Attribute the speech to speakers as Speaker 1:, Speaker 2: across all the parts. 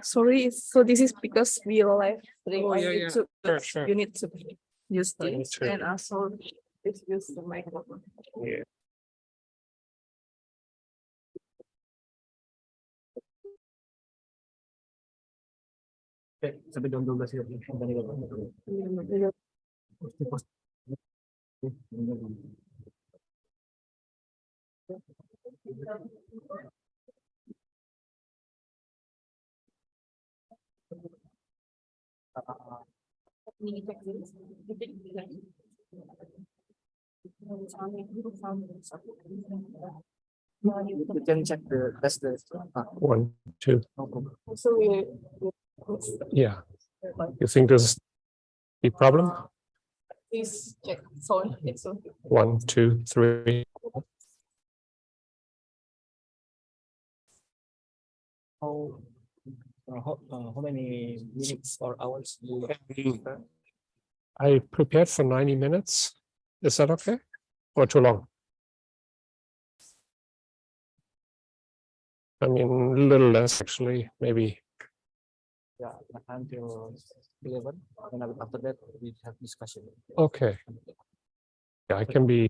Speaker 1: Sorry, so this is because we live stream
Speaker 2: Oh,
Speaker 1: on
Speaker 2: yeah, yeah.
Speaker 1: YouTube.
Speaker 2: Sure.
Speaker 1: You need to use
Speaker 2: Yeah,
Speaker 1: this
Speaker 2: sure.
Speaker 1: and also just use the microphone.
Speaker 2: Yeah. Sampai jam 12 ya. You can check the test. 1, 2.
Speaker 1: So we
Speaker 2: Yeah. You think there's a problem?
Speaker 1: please check sound. It's so
Speaker 2: 1, 2, 3.
Speaker 3: How many minutes or hours do you have?
Speaker 2: I prepared for 90 minutes. Is that okay? Or too long? I mean, a little less actually, maybe.
Speaker 3: Yeah, until 11. And after that, we have discussion.
Speaker 2: Okay. Yeah, I can be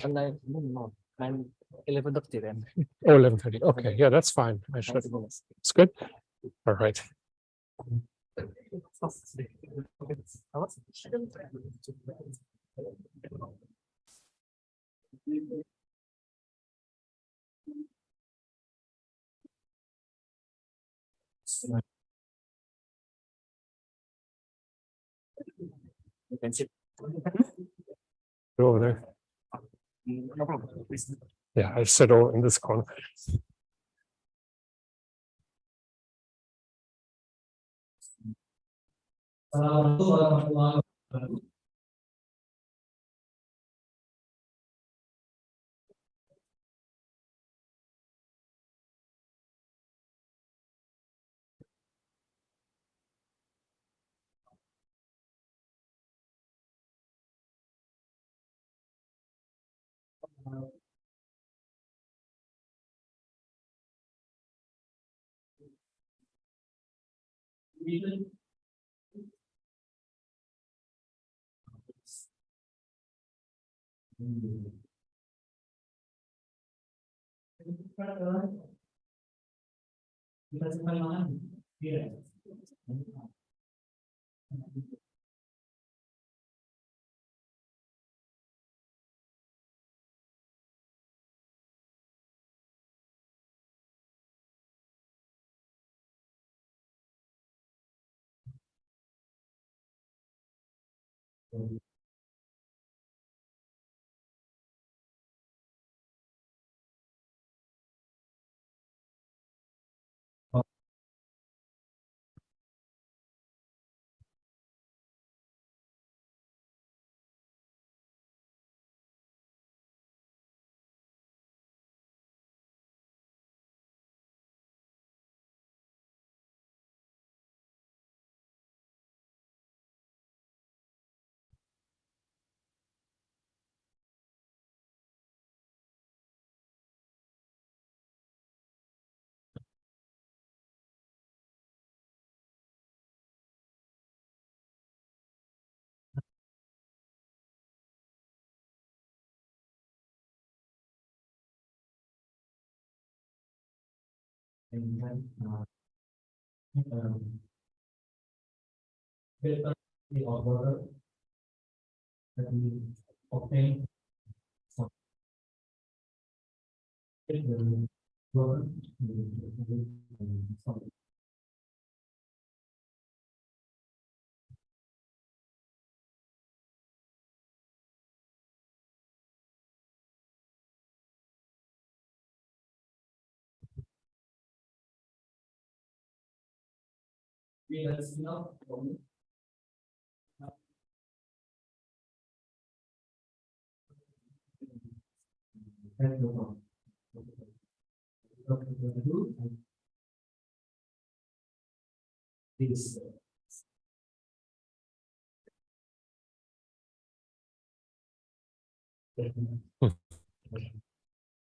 Speaker 3: And no, 11:30 then.
Speaker 2: 11:30. Okay, yeah, that's fine. I should.
Speaker 3: 90 minutes.
Speaker 2: It's good. All right.
Speaker 3: You can sit.
Speaker 2: Go over there.
Speaker 3: No problem. Please.
Speaker 2: Yeah, I settle in this corner.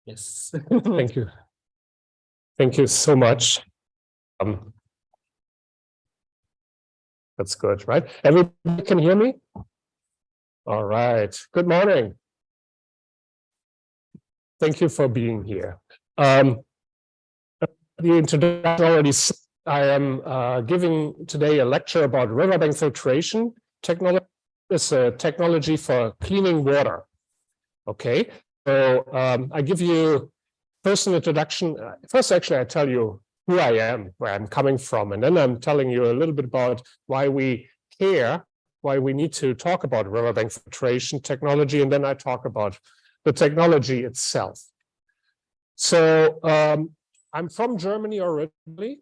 Speaker 3: Yes.
Speaker 2: Thank you. Thank you so much. That's good, right? Everybody can hear me? All right. Good morning. Thank you for being here. The introduction already said, I am giving today a lecture about riverbank filtration technology. It's a technology for cleaning water. Okay, so I give you first an introduction. First, actually, I tell you who I am, where I'm coming from, and then I'm telling you a little bit about why we care, why we need to talk about riverbank filtration technology, and then I talk about the technology itself. So I'm from Germany originally,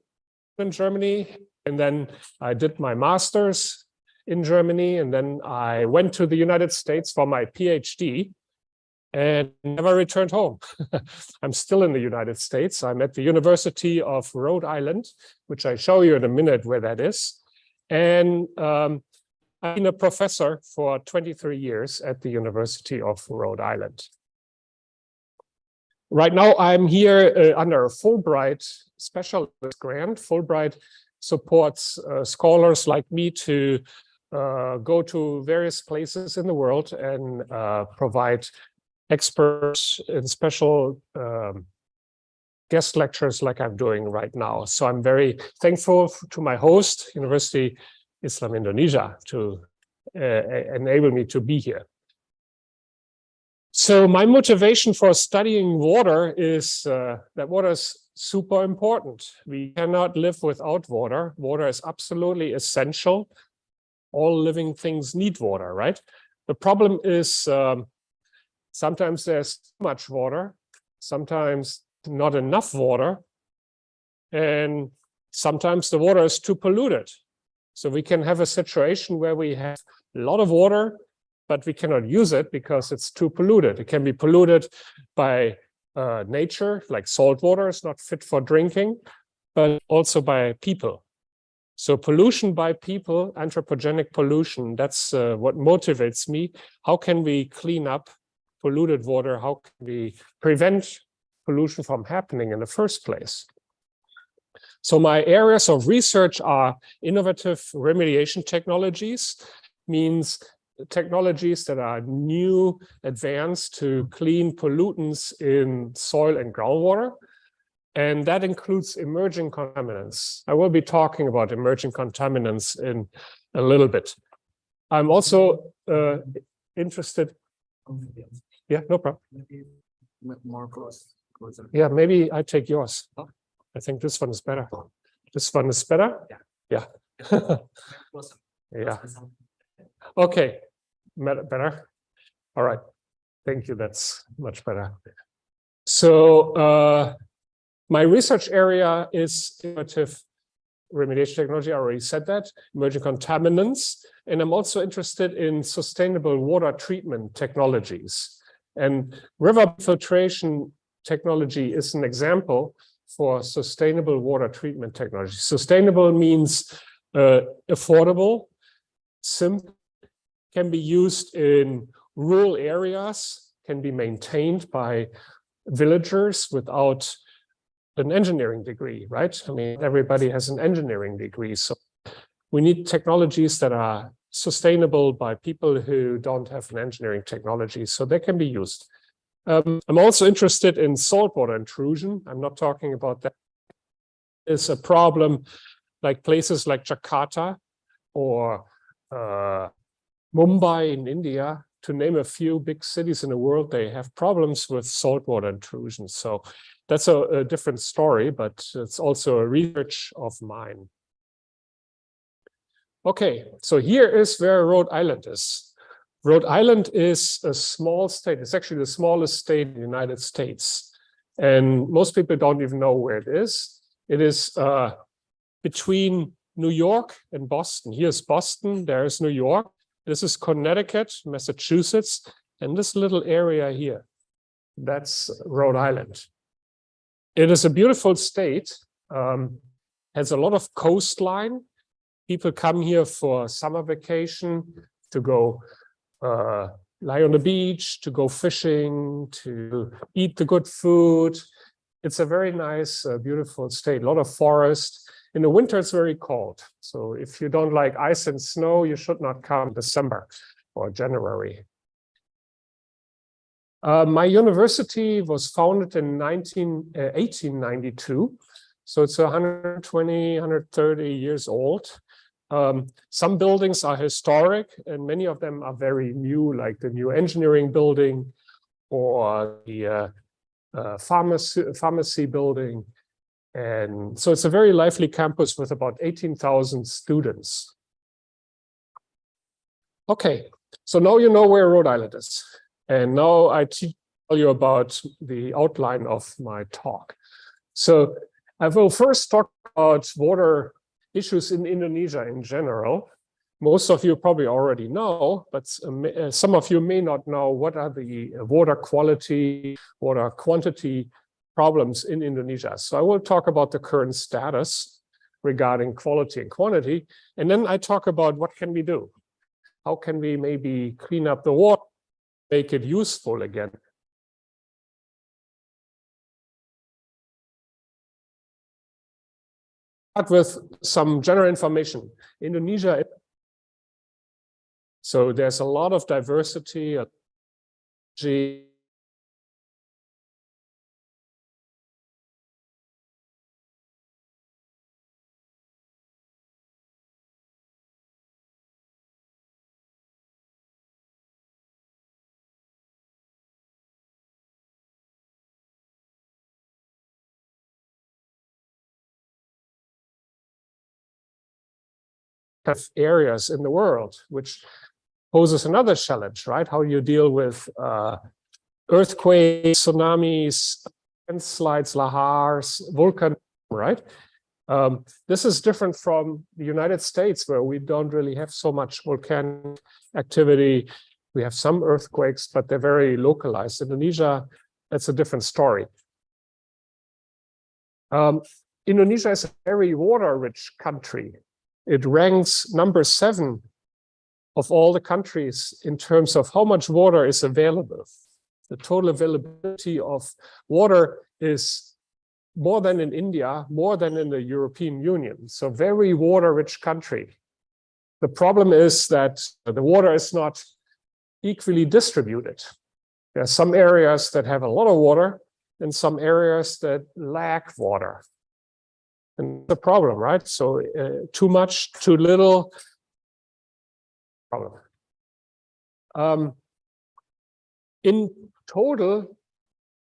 Speaker 2: in Germany, and then I did my master's in Germany, and then I went to the United States for my PhD and never returned home. I'm still in the United States. I'm at the University of Rhode Island, which I show you in a minute where that is. And I've been a professor for 23 years at the University of Rhode Island. Right now, I'm here under a Fulbright specialist grant. Fulbright supports scholars like me to go to various places in the world and provide experts in special guest lectures like I'm doing right now. So I'm very thankful to my host, University Islam Indonesia, to enable me to be here. So my motivation for studying water is that water is super important. We cannot live without water. Water is absolutely essential. All living things need water, right? The problem is sometimes there's too much water, sometimes not enough water, and sometimes the water is too polluted. So we can have a situation where we have a lot of water, but we cannot use it because it's too polluted. It can be polluted by nature, like salt water is not fit for drinking, but also by people. So pollution by people, anthropogenic pollution, that's what motivates me. How can we clean up polluted water? How can we prevent pollution from happening in the first place? So my areas of research are innovative remediation technologies, means technologies that are new, advanced to clean pollutants in soil and groundwater. And that includes emerging contaminants. I will be talking about emerging contaminants in a little bit. I'm also interested. Yeah, no problem.
Speaker 3: More closer.
Speaker 2: Yeah, maybe I take yours. I think this one is better. This one is better? Yeah. Yeah. Okay, better. All right. Thank you. That's much better. So my research area is innovative remediation technology. I already said that. Emerging contaminants. And I'm also interested in sustainable water treatment technologies. And river filtration technology is an example for sustainable water treatment technology. Sustainable means affordable, simple, can be used in rural areas, can be maintained by villagers without an engineering degree, right? I mean, everybody has an engineering degree. So we need technologies that are sustainable by people who don't have an engineering technology, so they can be used. I'm also interested in saltwater intrusion. I'm not talking about that. It's a problem like places like Jakarta or Mumbai in India, to name a few big cities in the world, they have problems with saltwater intrusion. So that's a different story, but it's also a research of mine. Okay, so here is where Rhode Island is. Rhode Island is a small state. It's actually the smallest state in the United States. And most people don't even know where it is. It is between New York and Boston. Here's Boston, there's New York. This is Connecticut, Massachusetts, and this little area here, that's Rhode Island. It is a beautiful state, has a lot of coastline. People come here for summer vacation to go lie on the beach, to go fishing, to eat the good food. It's a very nice, beautiful state, a lot of forest. In the winter, it's very cold. So if you don't like ice and snow, you should not come December or January. My university was founded in 1892. So it's 120, 130 years old. Some buildings are historic and many of them are very new, like the new engineering building or the pharmacy building. And so it's a very lively campus with about 18,000 students. Okay, so now you know where Rhode Island is. And now I tell you about the outline of my talk. So I will first talk about water issues in Indonesia in general. Most of you probably already know, but some of you may not know what are the water quality, water quantity problems in Indonesia. So I will talk about the current status regarding quality and quantity, and then I talk about what can we do. How can we maybe clean up the water, make it useful again? Start with some general information. Indonesia, so there's a lot of diversity, areas in the world, which poses another challenge, right? How you deal with earthquakes, tsunamis, landslides, lahars, volcanoes, right? This is different from the United States, where we don't really have so much volcanic activity. We have some earthquakes, but they're very localized. Indonesia, that's a different story. Indonesia is a very water-rich country. It ranks number 7 of all the countries in terms of how much water is available. The total availability of water is more than in India, more than in the European Union. So very water-rich country. The problem is that the water is not equally distributed. There are some areas that have a lot of water and some areas that lack water. And the problem, right? So too much, too little. Problem. In total,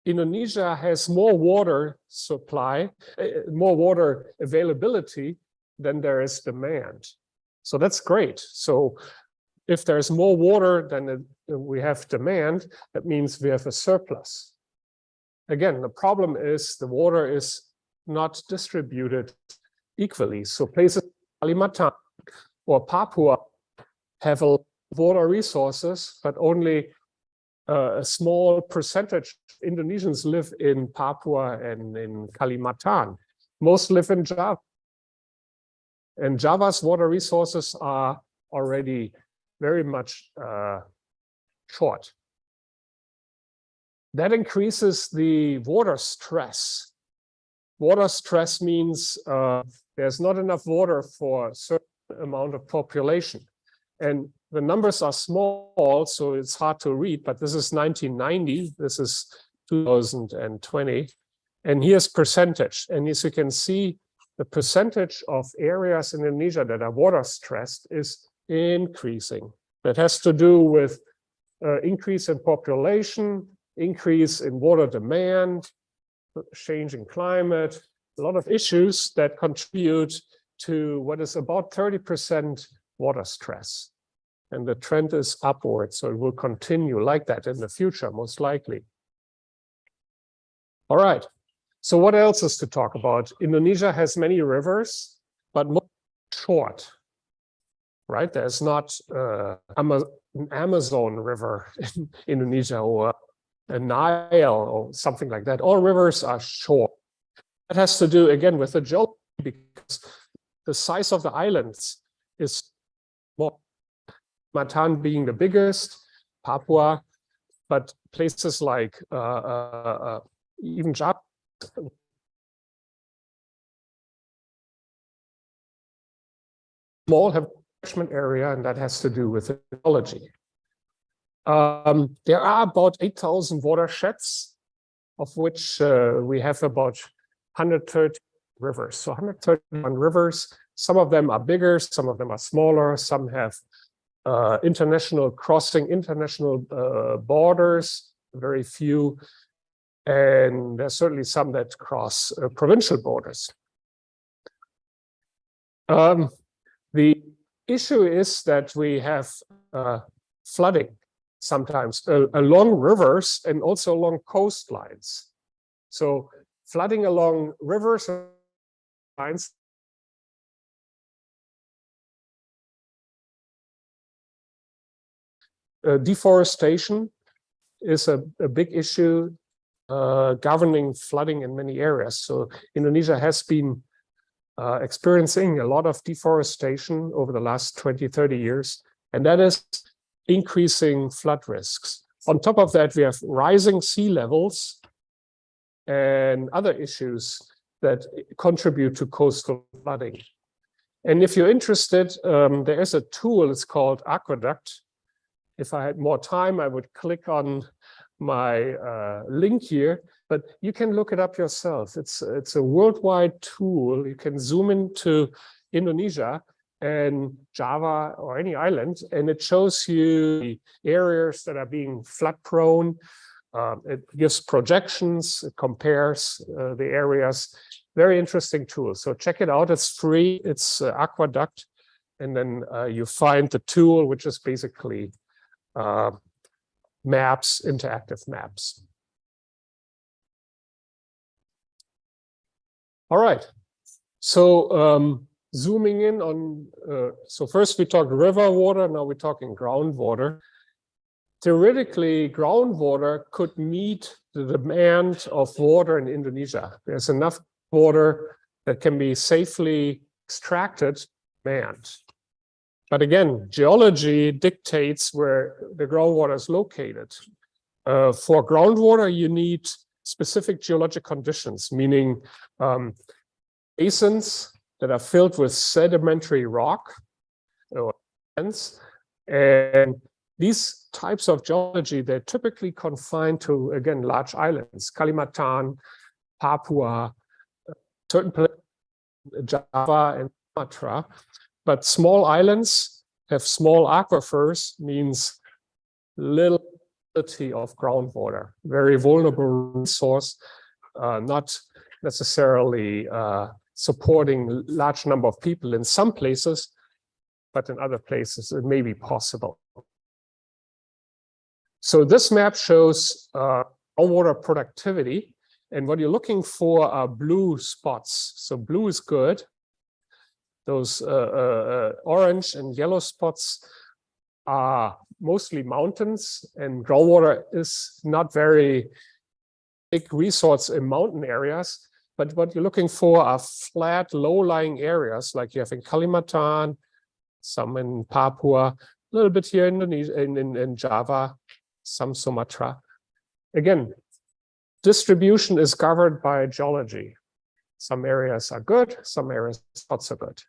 Speaker 2: Indonesia has more water supply, more water availability than there is demand. So that's great. So if there's more water than we have demand, that means we have a surplus. Again, the problem is the water is not distributed equally. So places like Kalimantan or Papua have a lot of water resources, but only a small percentage of Indonesians live in Papua and in Kalimantan. Most live in Java. And Java's water resources are already very much short. That increases the water stress. Water stress means there's not enough water for a certain amount of population. And the numbers are small, so it's hard to read, but this is 1990, this is 2020. And here's percentage. And as you can see, the percentage of areas in Indonesia that are water stressed is increasing. That has to do with increase in population, increase in water demand, changing climate, a lot of issues that contribute to what is about 30% water stress. And the trend is upward, so it will continue like that in the future, most likely. All right, so what else is to talk about? Indonesia has many rivers, but more short, right? There's not an Amazon river in Indonesia or a Nile or something like that. All rivers are short. That has to do again with the geology, because the size of the islands is more, Matan being the biggest, Papua, but places like even Java small have catchment area, and that has to do with the geology. There are about 8,000 watersheds, of which we have about 130 rivers. So 131 rivers. Some of them are bigger, some of them are smaller, some have international borders, very few. And there's certainly some that cross provincial borders. The issue is that we have flooding sometimes along rivers and also along coastlines. So flooding along rivers and lines deforestation is a big issue governing flooding in many areas. So Indonesia has been experiencing a lot of deforestation over the last 20, 30 years, and that is increasing flood risks. On top of that, we have rising sea levels and other issues that contribute to coastal flooding. And if you're interested, there is a tool, it's called Aqueduct. If I had more time, I would click on my link here, but you can look it up yourself. It's a worldwide tool. You can zoom into Indonesia and Java or any island, and it shows you the areas that are being flood prone. It gives projections, it compares the areas. Very interesting tool. So check it out. It's free. It's Aqueduct. And then you find the tool, which is basically maps, interactive maps. All right. So zooming in on, so first we talked river water, now we're talking groundwater. Theoretically, groundwater could meet the demand of water in Indonesia. There's enough water that can be safely extracted, manned. But again, geology dictates where the groundwater is located. For groundwater, you need specific geologic conditions, meaning basins that are filled with sedimentary rock, and these types of geology, they're typically confined to, again, large islands, Kalimantan, Papua, certain places, Java and Sumatra. But small islands have small aquifers, means little quality of groundwater, very vulnerable resource, not necessarily supporting large number of people in some places, but in other places it may be possible. So this map shows groundwater productivity, and what you're looking for are blue spots. So blue is good. Those orange and yellow spots are mostly mountains, and groundwater is not very big resource in mountain areas. But what you're looking for are flat, low-lying areas, like you have in Kalimantan, some in Papua, a little bit here in Indonesia, in Java, some Sumatra. Again, distribution is governed by geology. Some areas are good, some areas not so good.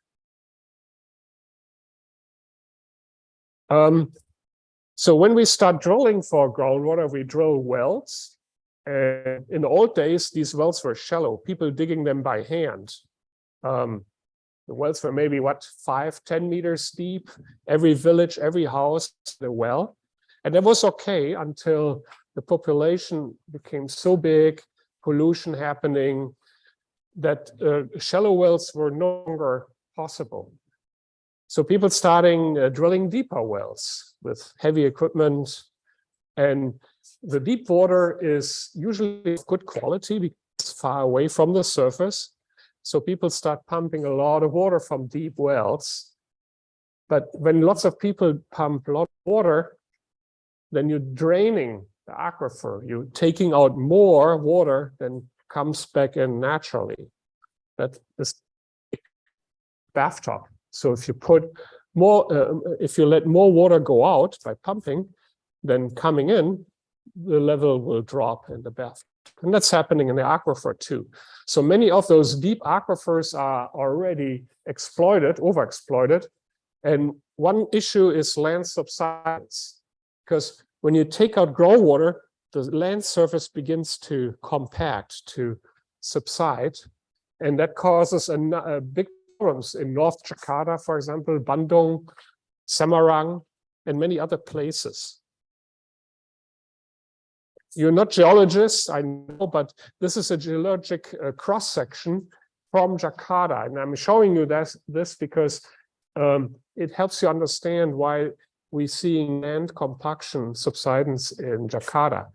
Speaker 2: So when we start drilling for groundwater, we drill wells. And in the old days, these wells were shallow, people digging them by hand. The wells were maybe, 5, 10 meters deep. Every village, every house, the well. And that was okay until the population became so big, pollution happening, that shallow wells were no longer possible. So people starting drilling deeper wells with heavy equipment. And the deep water is usually of good quality because it's far away from the surface. So people start pumping a lot of water from deep wells. But when lots of people pump a lot of water, then you're draining the aquifer. You're taking out more water than comes back in naturally. That is bathtub. So if you put more, if you let more water go out by pumping, then coming in, the level will drop in the bathtub. And that's happening in the aquifer too. So many of those deep aquifers are already exploited, overexploited. And one issue is land subsidence, because when you take out groundwater, the land surface begins to compact, to subside, and that causes a big problems in North Jakarta, for example, Bandung, Semarang, and many other places. You're not geologists, I know, but this is a geologic cross-section from Jakarta, and I'm showing you this because it helps you understand why we're seeing land compaction subsidence in Jakarta.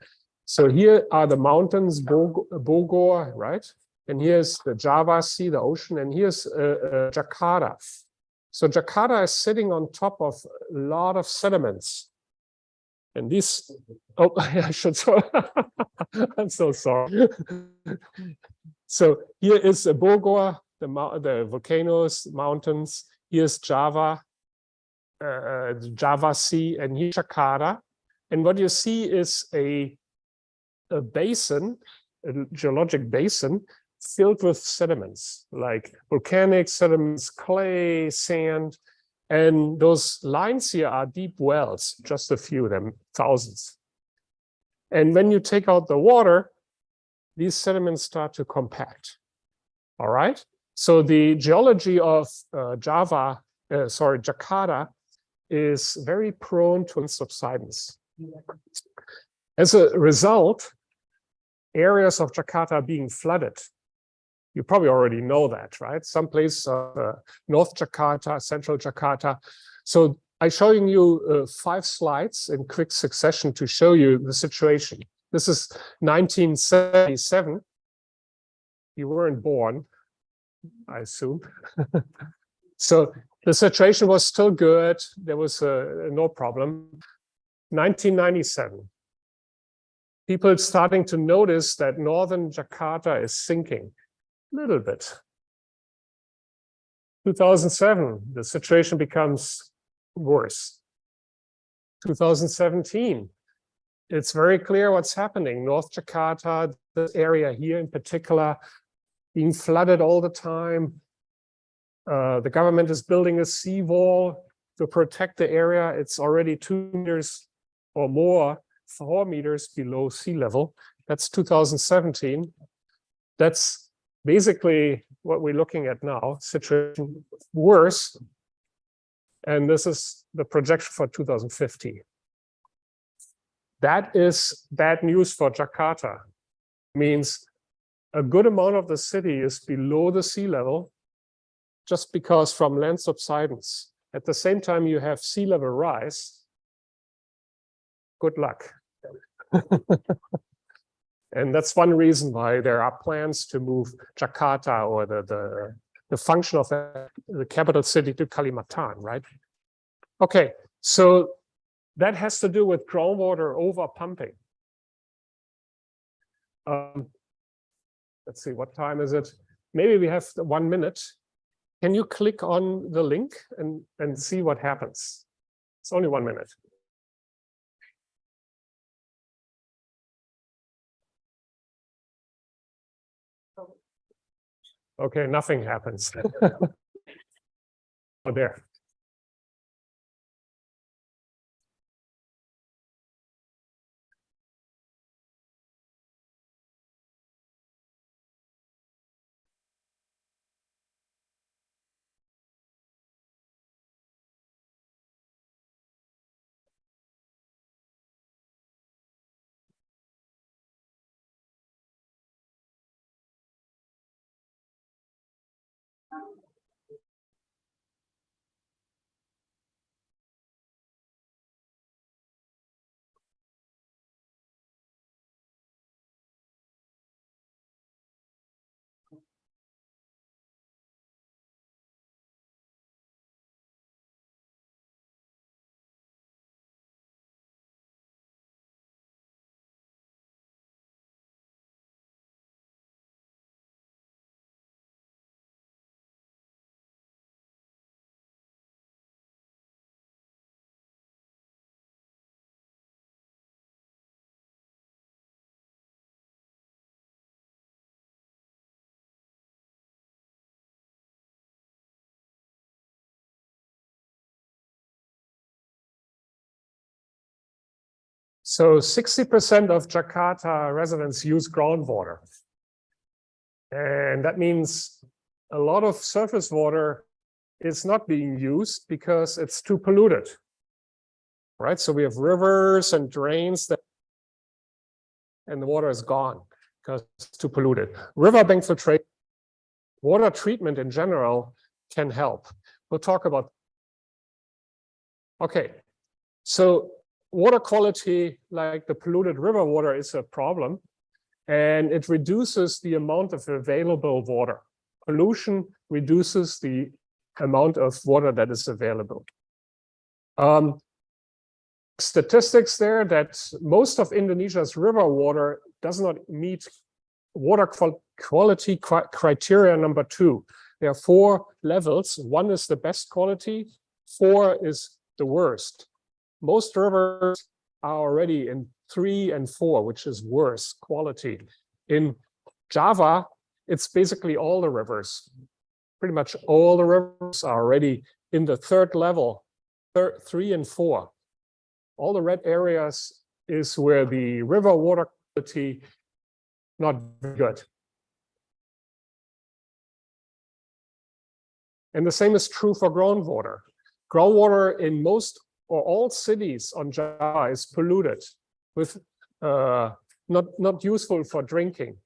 Speaker 2: So here are the mountains, Bogor, right? And here's the Java Sea, the ocean, and here's Jakarta. So Jakarta is sitting on top of a lot of sediments. And these, oh, I should, I'm so sorry. So here is Bogor, the volcanoes, mountains. Here's Java, Java Sea, and here's Jakarta. And what you see is a basin, a geologic basin, filled with sediments, like volcanic sediments, clay, sand. And those lines here are deep wells, just a few of them, thousands. And when you take out the water, these sediments start to compact. All right? So the geology of Jakarta is very prone to subsidence. As a result, areas of Jakarta are being flooded. You probably already know that, right? Some places are North Jakarta, Central Jakarta. So I'm showing you 5 slides in quick succession to show you the situation. This is 1977. You weren't born, I assume. So the situation was still good. There was no problem. 1997. People starting to notice that northern Jakarta is sinking. Little bit. 2007, the situation becomes worse. 2017, it's very clear what's happening. North Jakarta, this area here in particular, being flooded all the time. The government is building a seawall to protect the area. It's already 2 meters or more, 4 meters below sea level. That's 2017. That's basically what we're looking at now, situation worse. And this is the projection for 2050. That is bad news for Jakarta. Means a good amount of the city is below the sea level just because from land subsidence. At the same time, you have sea level rise. Good luck. And that's one reason why there are plans to move Jakarta or the function of the capital city to Kalimantan, right? Okay, so that has to do with groundwater over pumping. Let's see, what time is it? Maybe we have 1 minute. Can you click on the link and see what happens? It's only 1 minute. Okay, nothing happens. Oh, there. So 60% of Jakarta residents use groundwater. And that means a lot of surface water is not being used because it's too polluted. Right? So we have rivers and drains that, and the water is gone because it's too polluted. Riverbank filtration, water treatment in general can help. We'll talk about. Okay, so water quality, like the polluted river water, is a problem, and it reduces the amount of available water. Pollution reduces the amount of water that is available. Statistics there that most of Indonesia's river water does not meet water quality criteria number 2. There are 4 levels. 1 is the best quality, 4 is the worst. Most rivers are already in 3 and 4, which is worse quality. In Java, it's basically all the rivers. Pretty much all the rivers are already in the 3rd level, 3 and 4. All the red areas is where the river water quality not very good. And the same is true for groundwater. Groundwater in most or all cities on Java is polluted, with not useful for drinking.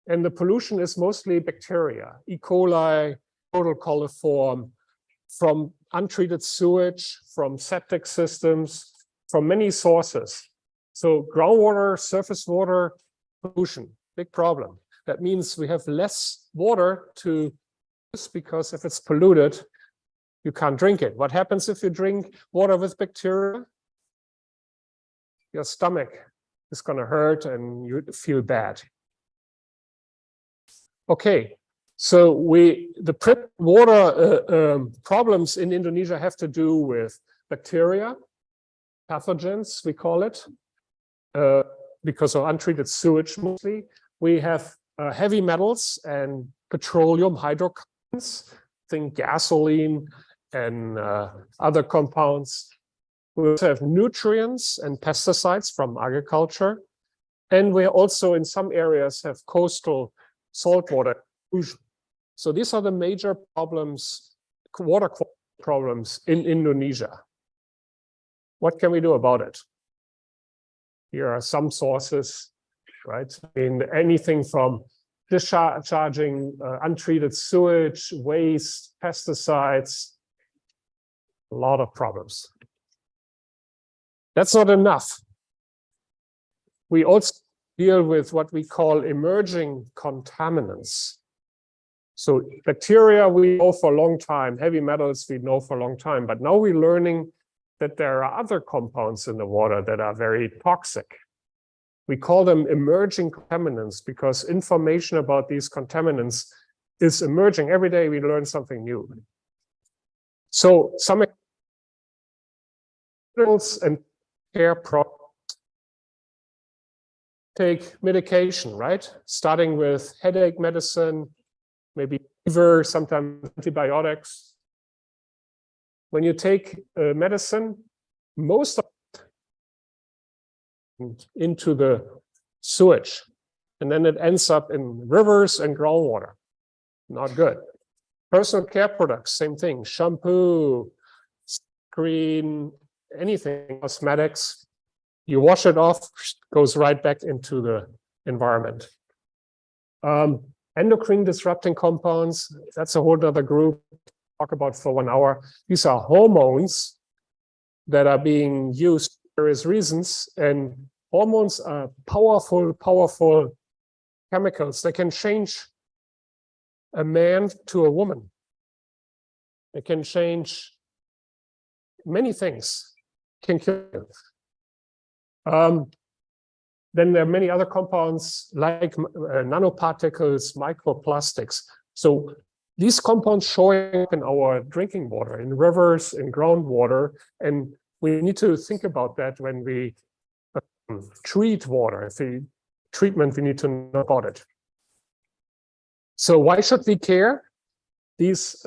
Speaker 2: And the pollution is mostly bacteria, E. coli, total coliform, from untreated sewage, from septic systems, from many sources. So groundwater, surface water, pollution, big problem. That means we have less water to use because if it's polluted, you can't drink it. What happens if you drink water with bacteria? Your stomach is going to hurt and you feel bad. Okay. So the water problems in Indonesia have to do with bacteria, pathogens, we call it, because of untreated sewage mostly. We have heavy metals and petroleum hydrocarbons, think gasoline and other compounds. We also have nutrients and pesticides from agriculture. And we also in some areas have coastal saltwater pollution. So these are the major problems, water quality problems in Indonesia. What can we do about it? Here are some sources, right? I mean, anything from discharging untreated sewage, waste, pesticides, a lot of problems. That's not enough. We also deal with what we call emerging contaminants. So bacteria we know for a long time, heavy metals we know for a long time, but now we're learning that there are other compounds in the water that are very toxic. We call them emerging contaminants because information about these contaminants is emerging. Every day we learn something new. So some and care problems. Take medication, right? Starting with headache medicine, maybe fever, sometimes antibiotics. When you take medicine, most of it into the sewage, and then it ends up in rivers and groundwater. Not good. Personal care products, same thing. Shampoo, cream, anything, cosmetics. You wash it off, goes right back into the environment. Endocrine disrupting compounds, that's a whole other group. Talk about for 1 hour. These are hormones that are being used for various reasons, and hormones are powerful chemicals. They can change a man to a woman. They can change many things. Can kill you. Then there are many other compounds like nanoparticles, microplastics. So these compounds showing up in our drinking water, in rivers, in groundwater, and we need to think about that when we treat water. If we treatment, we need to know about it. So why should we care? These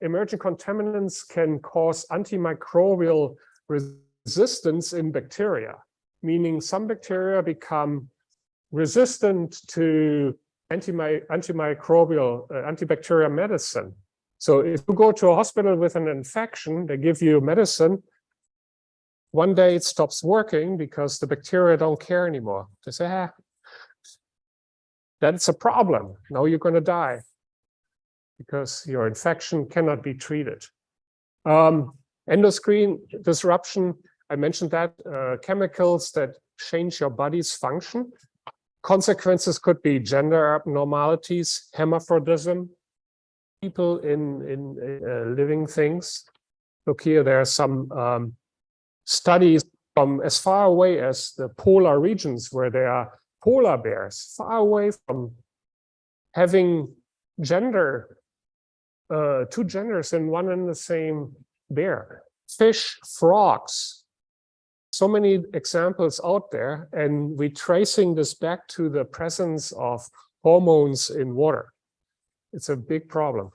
Speaker 2: emerging contaminants can cause antimicrobial resistance resistance in bacteria, meaning some bacteria become resistant to antibacterial medicine. So if you go to a hospital with an infection, they give you medicine. One day it stops working because the bacteria don't care anymore. They say, that's a problem. Now you're going to die because your infection cannot be treated. Endocrine disruption, I mentioned that, chemicals that change your body's function. Consequences could be gender abnormalities, hermaphrodism, people in living things. Look here, there are some studies from as far away as the polar regions where there are polar bears, far away from having gender, two genders in one and the same bear. Fish, frogs, so many examples out there, and we're tracing this back to the presence of hormones in water. It's a big problem.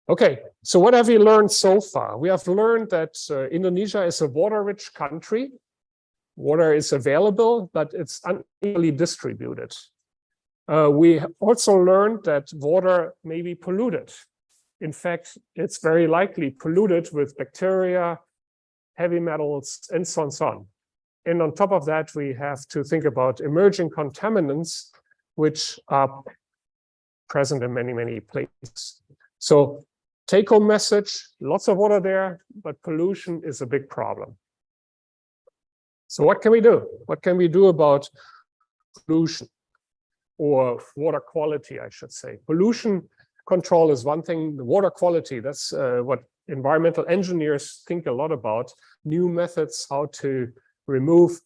Speaker 2: Okay, so what have we learned so far? We have learned that Indonesia is a water-rich country. Water is available, but it's unevenly distributed. We also learned that water may be polluted. In fact, it's very likely polluted with bacteria, heavy metals, and so on and so on. And on top of that, we have to think about emerging contaminants, which are present in many, many places. So take-home message, lots of water there, but pollution is a big problem. So what can we do? What can we do about pollution or water quality, I should say? Pollution control is one thing. The water quality, that's what environmental engineers think a lot about. New methods how to remove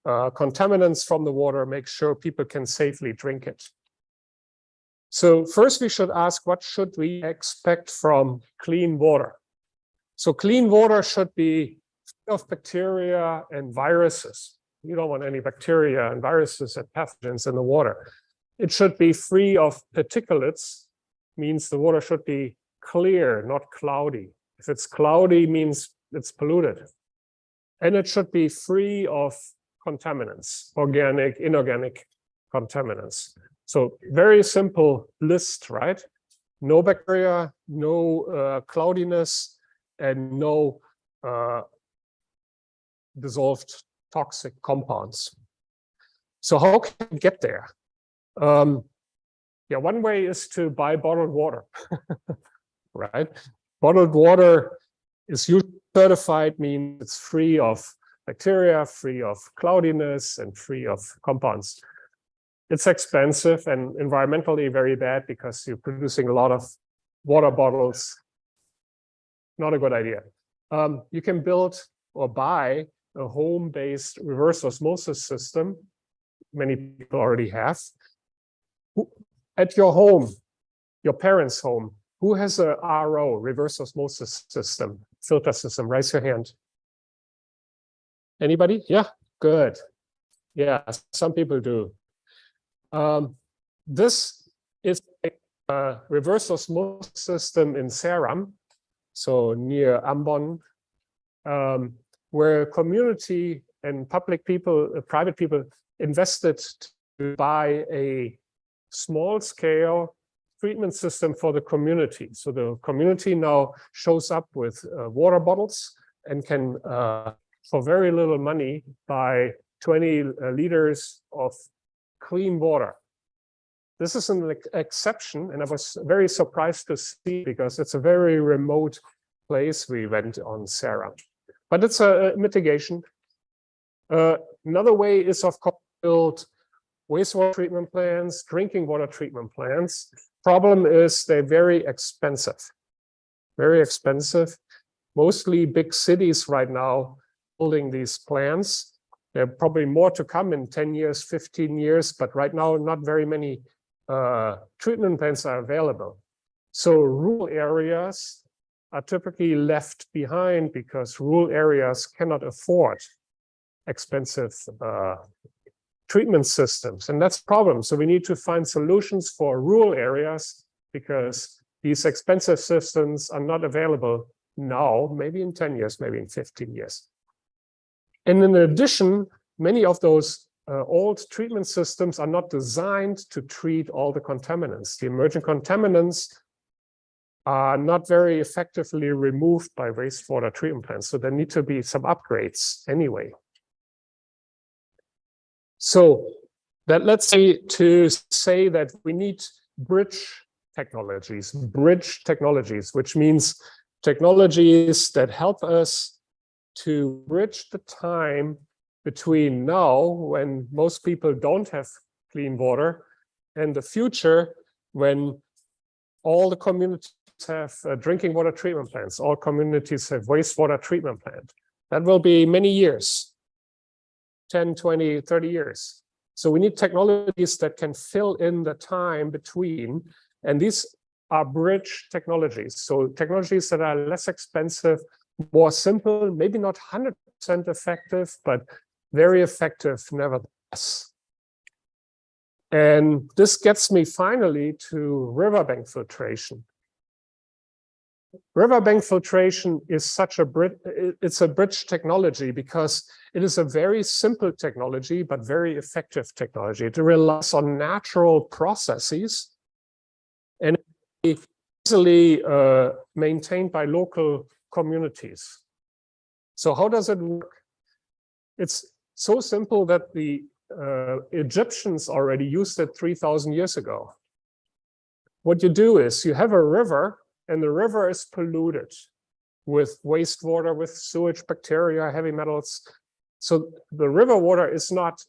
Speaker 2: contaminants from the water, make sure people can safely drink it. So first we should ask, what should we expect from clean water? So clean water should be free of bacteria and viruses. You don't want any bacteria and viruses and pathogens in the water. It should be free of particulates, means the water should be clear, not cloudy. If it's cloudy, means it's polluted. And it should be free of contaminants, organic, inorganic contaminants. So very simple list, right? No bacteria, no cloudiness, and no dissolved toxic compounds. So how can we get there? Yeah, one way is to buy bottled water, right? Bottled water is usually certified, means it's free of bacteria, free of cloudiness, and free of compounds. It's expensive and environmentally very bad because you're producing a lot of water bottles. Not a good idea. You can build or buy a home-based reverse osmosis system. Many people already have. At your home, your parents' home, who has a RO, reverse osmosis system, filter system? Raise your hand. Anybody? Yeah, good. Yeah, some people do. This is a reverse osmosis system in Seram, so near Ambon, where community and public people, private people invested to buy a small-scale treatment system for the community. So the community now shows up with water bottles and can, for very little money, buy 20 liters of clean water. This is an exception, and I was very surprised to see because it's a very remote place we went on Seram. But it's a mitigation. Another way is, of course, build wastewater treatment plants, drinking water treatment plants. Problem is they're very expensive. Very expensive. Mostly big cities right now building these plants. There are probably more to come in 10 years, 15 years, but right now not very many treatment plants are available. So rural areas are typically left behind because rural areas cannot afford expensive treatment systems, and that's a problem. So we need to find solutions for rural areas because these expensive systems are not available now, maybe in 10 years, maybe in 15 years. And in addition, many of those old treatment systems are not designed to treat all the contaminants. The emerging contaminants are not very effectively removed by wastewater treatment plants. So there need to be some upgrades anyway. So that let's say that we need bridge technologies, which means technologies that help us to bridge the time between now, when most people don't have clean water, and the future, when all the communities have drinking water treatment plants, all communities have wastewater treatment plant. That will be many years, 10, 20, 30 years. So we need technologies that can fill in the time between, and these are bridge technologies. So technologies that are less expensive, more simple, maybe not 100% effective, but very effective nevertheless. And this gets me finally to riverbank filtration. Riverbank filtration is such a bridge, it's a bridge technology because it is a very simple technology, but very effective technology. It relies on natural processes and easily maintained by local communities. So how does it work? It's so simple that the Egyptians already used it 3,000 years ago. What you do is you have a river, and the river is polluted with wastewater, with sewage, bacteria, heavy metals. So the river water is not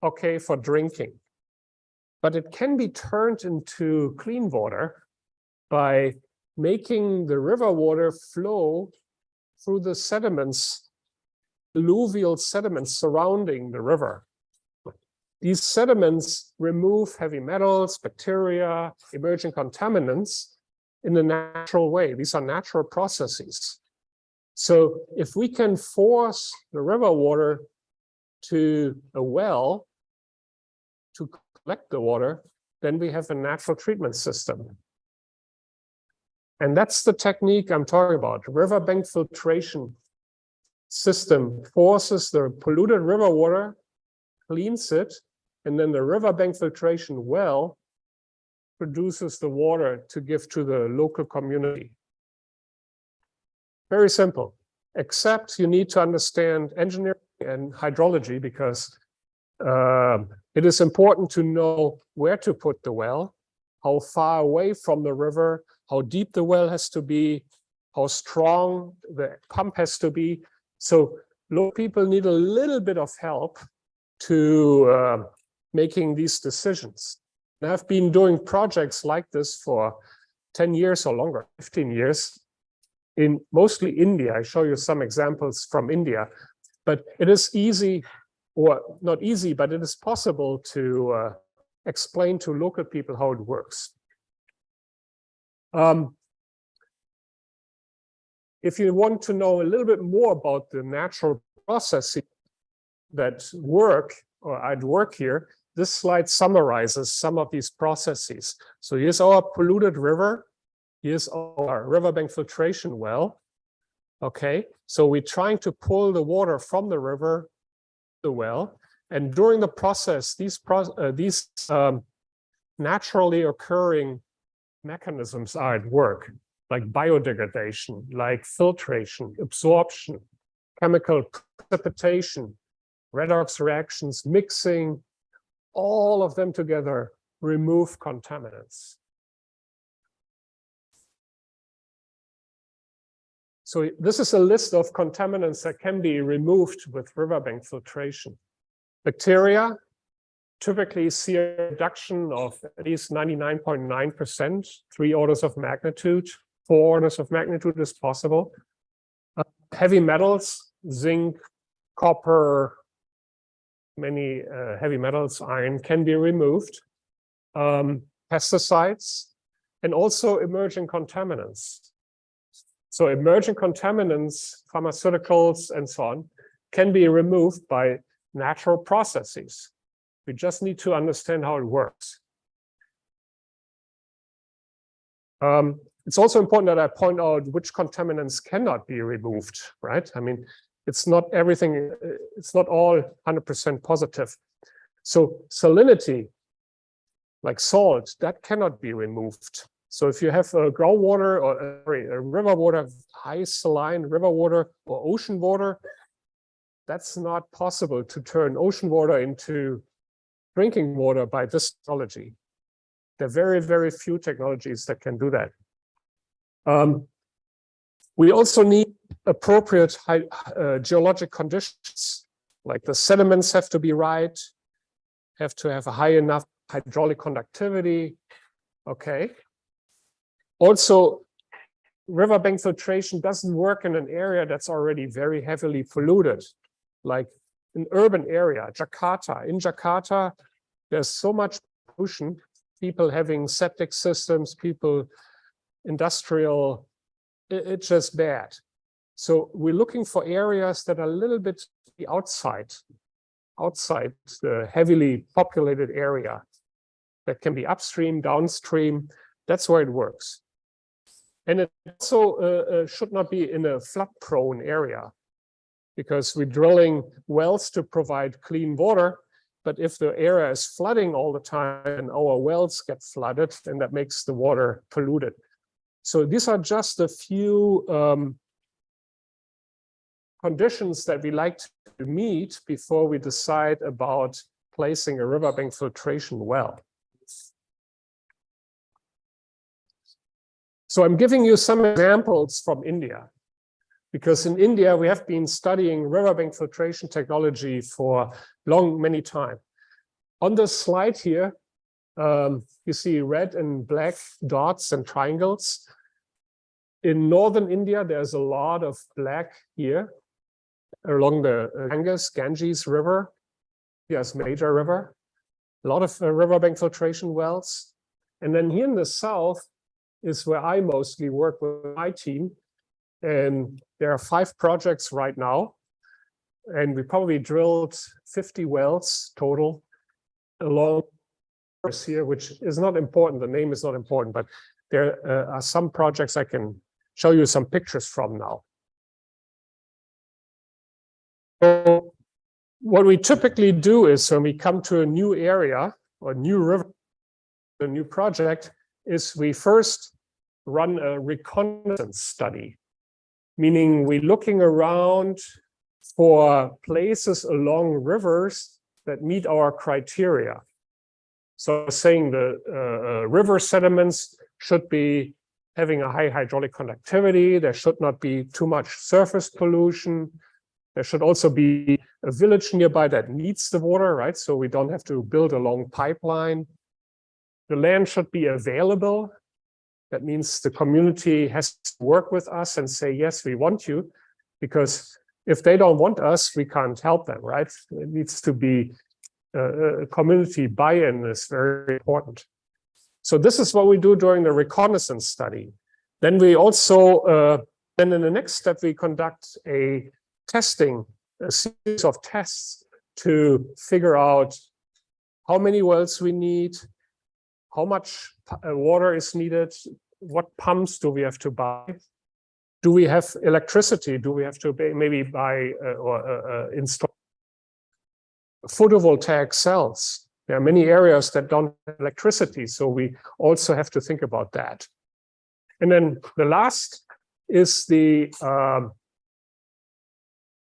Speaker 2: okay for drinking, but it can be turned into clean water by making the river water flow through the sediments, alluvial sediments surrounding the river. These sediments remove heavy metals, bacteria, emerging contaminants in a natural way. These are natural processes. So if we can force the river water to a well to collect the water, then we have a natural treatment system. And that's the technique I'm talking about. Riverbank filtration system forces the polluted river water, cleans it, and then the riverbank filtration well produces the water to give to the local community. Very simple, except you need to understand engineering and hydrology because it is important to know where to put the well, how far away from the river, how deep the well has to be, how strong the pump has to be. So local people need a little bit of help to making these decisions. And I've been doing projects like this for 10 years or longer, 15 years, in mostly India. I show you some examples from India, but it is easy, or not easy, but it is possible to explain to local people how it works. If you want to know a little bit more about the natural processes that work, or I'd work here, this slide summarizes some of these processes. So here's our polluted river. Here's our riverbank filtration well. Okay, so we're trying to pull the water from the river to the well. And during the process, these naturally occurring mechanisms are at work, like biodegradation, like filtration, absorption, chemical precipitation, redox reactions, mixing, all of them together remove contaminants. So this is a list of contaminants that can be removed with riverbank filtration. Bacteria typically see a reduction of at least 99.9%, 3 orders of magnitude, 4 orders of magnitude is possible. Heavy metals, zinc, copper, many heavy metals, iron can be removed. Pesticides, and also emerging contaminants. So emerging contaminants, pharmaceuticals, and so on, can be removed by natural processes. We just need to understand how it works. It's also important that I point out which contaminants cannot be removed, right? I mean, it's not everything, it's not all 100% positive. So salinity, like salt, that cannot be removed. So if you have groundwater or a river water, high saline river water or ocean water, that's not possible to turn ocean water into drinking water by this technology. There are very, very few technologies that can do that. We also need appropriate geologic conditions, like the sediments have to be right, have to have a high enough hydraulic conductivity. Okay. Also, riverbank filtration doesn't work in an area that's already very heavily polluted, like an urban area, Jakarta. In Jakarta, there's so much pollution, people having septic systems, people industrial, it's just bad. So we're looking for areas that are a little bit outside the heavily populated area. That can be upstream, downstream, that's where it works. And it also should not be in a flood-prone area, because we're drilling wells to provide clean water. But if the area is flooding all the time and our wells get flooded, then that makes the water polluted. So these are just a few conditions that we like to meet before we decide about placing a riverbank filtration well. So I'm giving you some examples from India, because in India we have been studying riverbank filtration technology for many time. On this slide here, you see red and black dots and triangles. In northern India, there's a lot of black here along the Ganges River. Yes, major river. A lot of riverbank filtration wells. And then here in the south is where I mostly work with my team. And there are 5 projects right now. And we probably drilled 50 wells total along here, which is not important. The name is not important, but there are some projects I can show you some pictures from now. So what we typically do is when we come to a new area or new river, a new project, is we first run a reconnaissance study, meaning we're looking around for places along rivers that meet our criteria. So saying the river sediments should be having a high hydraulic conductivity. There should not be too much surface pollution. There should also be a village nearby that needs the water, right? So we don't have to build a long pipeline. The land should be available. That means the community has to work with us and say, yes, we want you, because if they don't want us, we can't help them, right? It needs to be community buy-in is very important. So this is what we do during the reconnaissance study. Then we also, then in the next step, we conduct a series of tests to figure out how many wells we need, how much water is needed, what pumps do we have to buy, do we have electricity, do we have to maybe buy or install photovoltaic cells. There are many areas that don't have electricity, so we also have to think about that. And then the last is the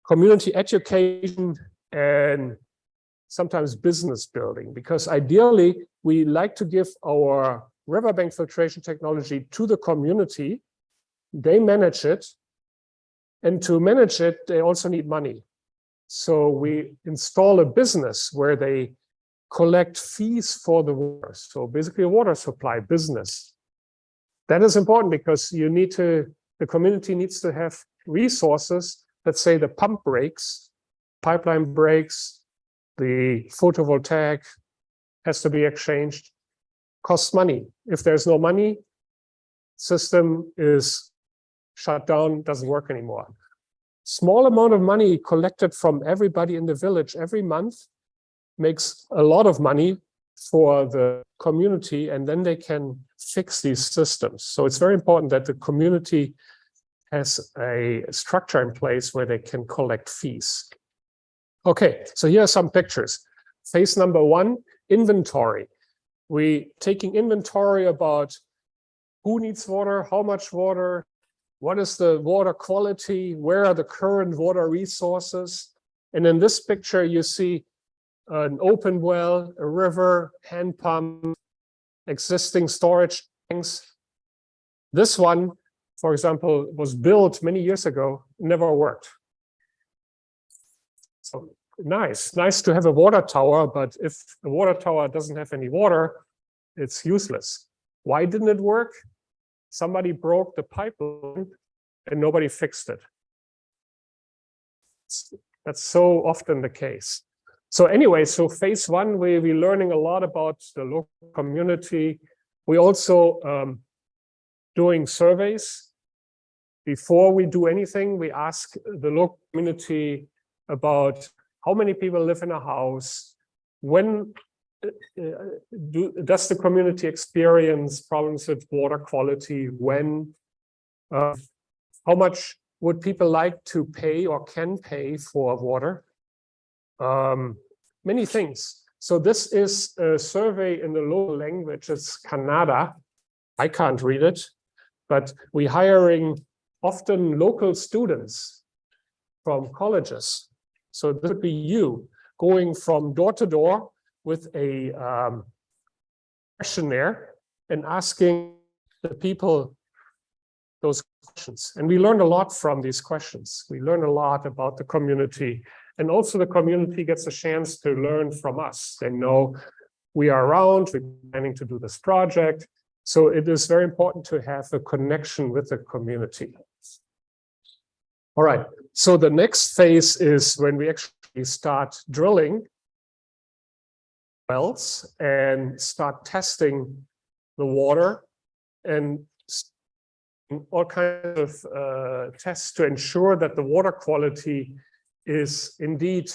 Speaker 2: community education and sometimes business building, because ideally we like to give our riverbank filtration technology to the community. They manage it, and to manage it, they also need money. So we install a business where they collect fees for the water. So basically a water supply business. That is important because you need to, the community needs to have resources. Let's say the pump breaks, pipeline breaks, the photovoltaic has to be exchanged, costs money. If there's no money, system is shut down, doesn't work anymore. Small amount of money collected from everybody in the village every month makes a lot of money for the community, and then they can fix these systems. So it's very important that the community has a structure in place where they can collect fees. Okay, so here are some pictures. Phase number 1, inventory. We taking inventory about who needs water, how much water, what is the water quality, where are the current water resources. And in this picture, you see an open well, a river, hand pump, existing storage tanks. This one, for example, was built many years ago, never worked. So nice to have a water tower, but if the water tower doesn't have any water, it's useless. Why didn't it work? Somebody broke the pipeline and nobody fixed it. That's so often the case. So anyway, so phase 1, we're learning a lot about the local community. We also doing surveys. Before we do anything, we ask the local community about how many people live in a house, when does the community experience problems with water quality, when, how much would people like to pay or can pay for water? Many things. So this is a survey in the local language. It's Kannada. I can't read it, but we're hiring often local students from colleges. So this would be you going from door to door with a questionnaire and asking the people those questions. And we learned a lot from these questions. We learn a lot about the community. And also the community gets a chance to learn from us. They know we are around, we're planning to do this project. So it is very important to have a connection with the community. All right, so the next phase is when we actually start drilling wells and start testing the water and all kinds of tests to ensure that the water quality is indeed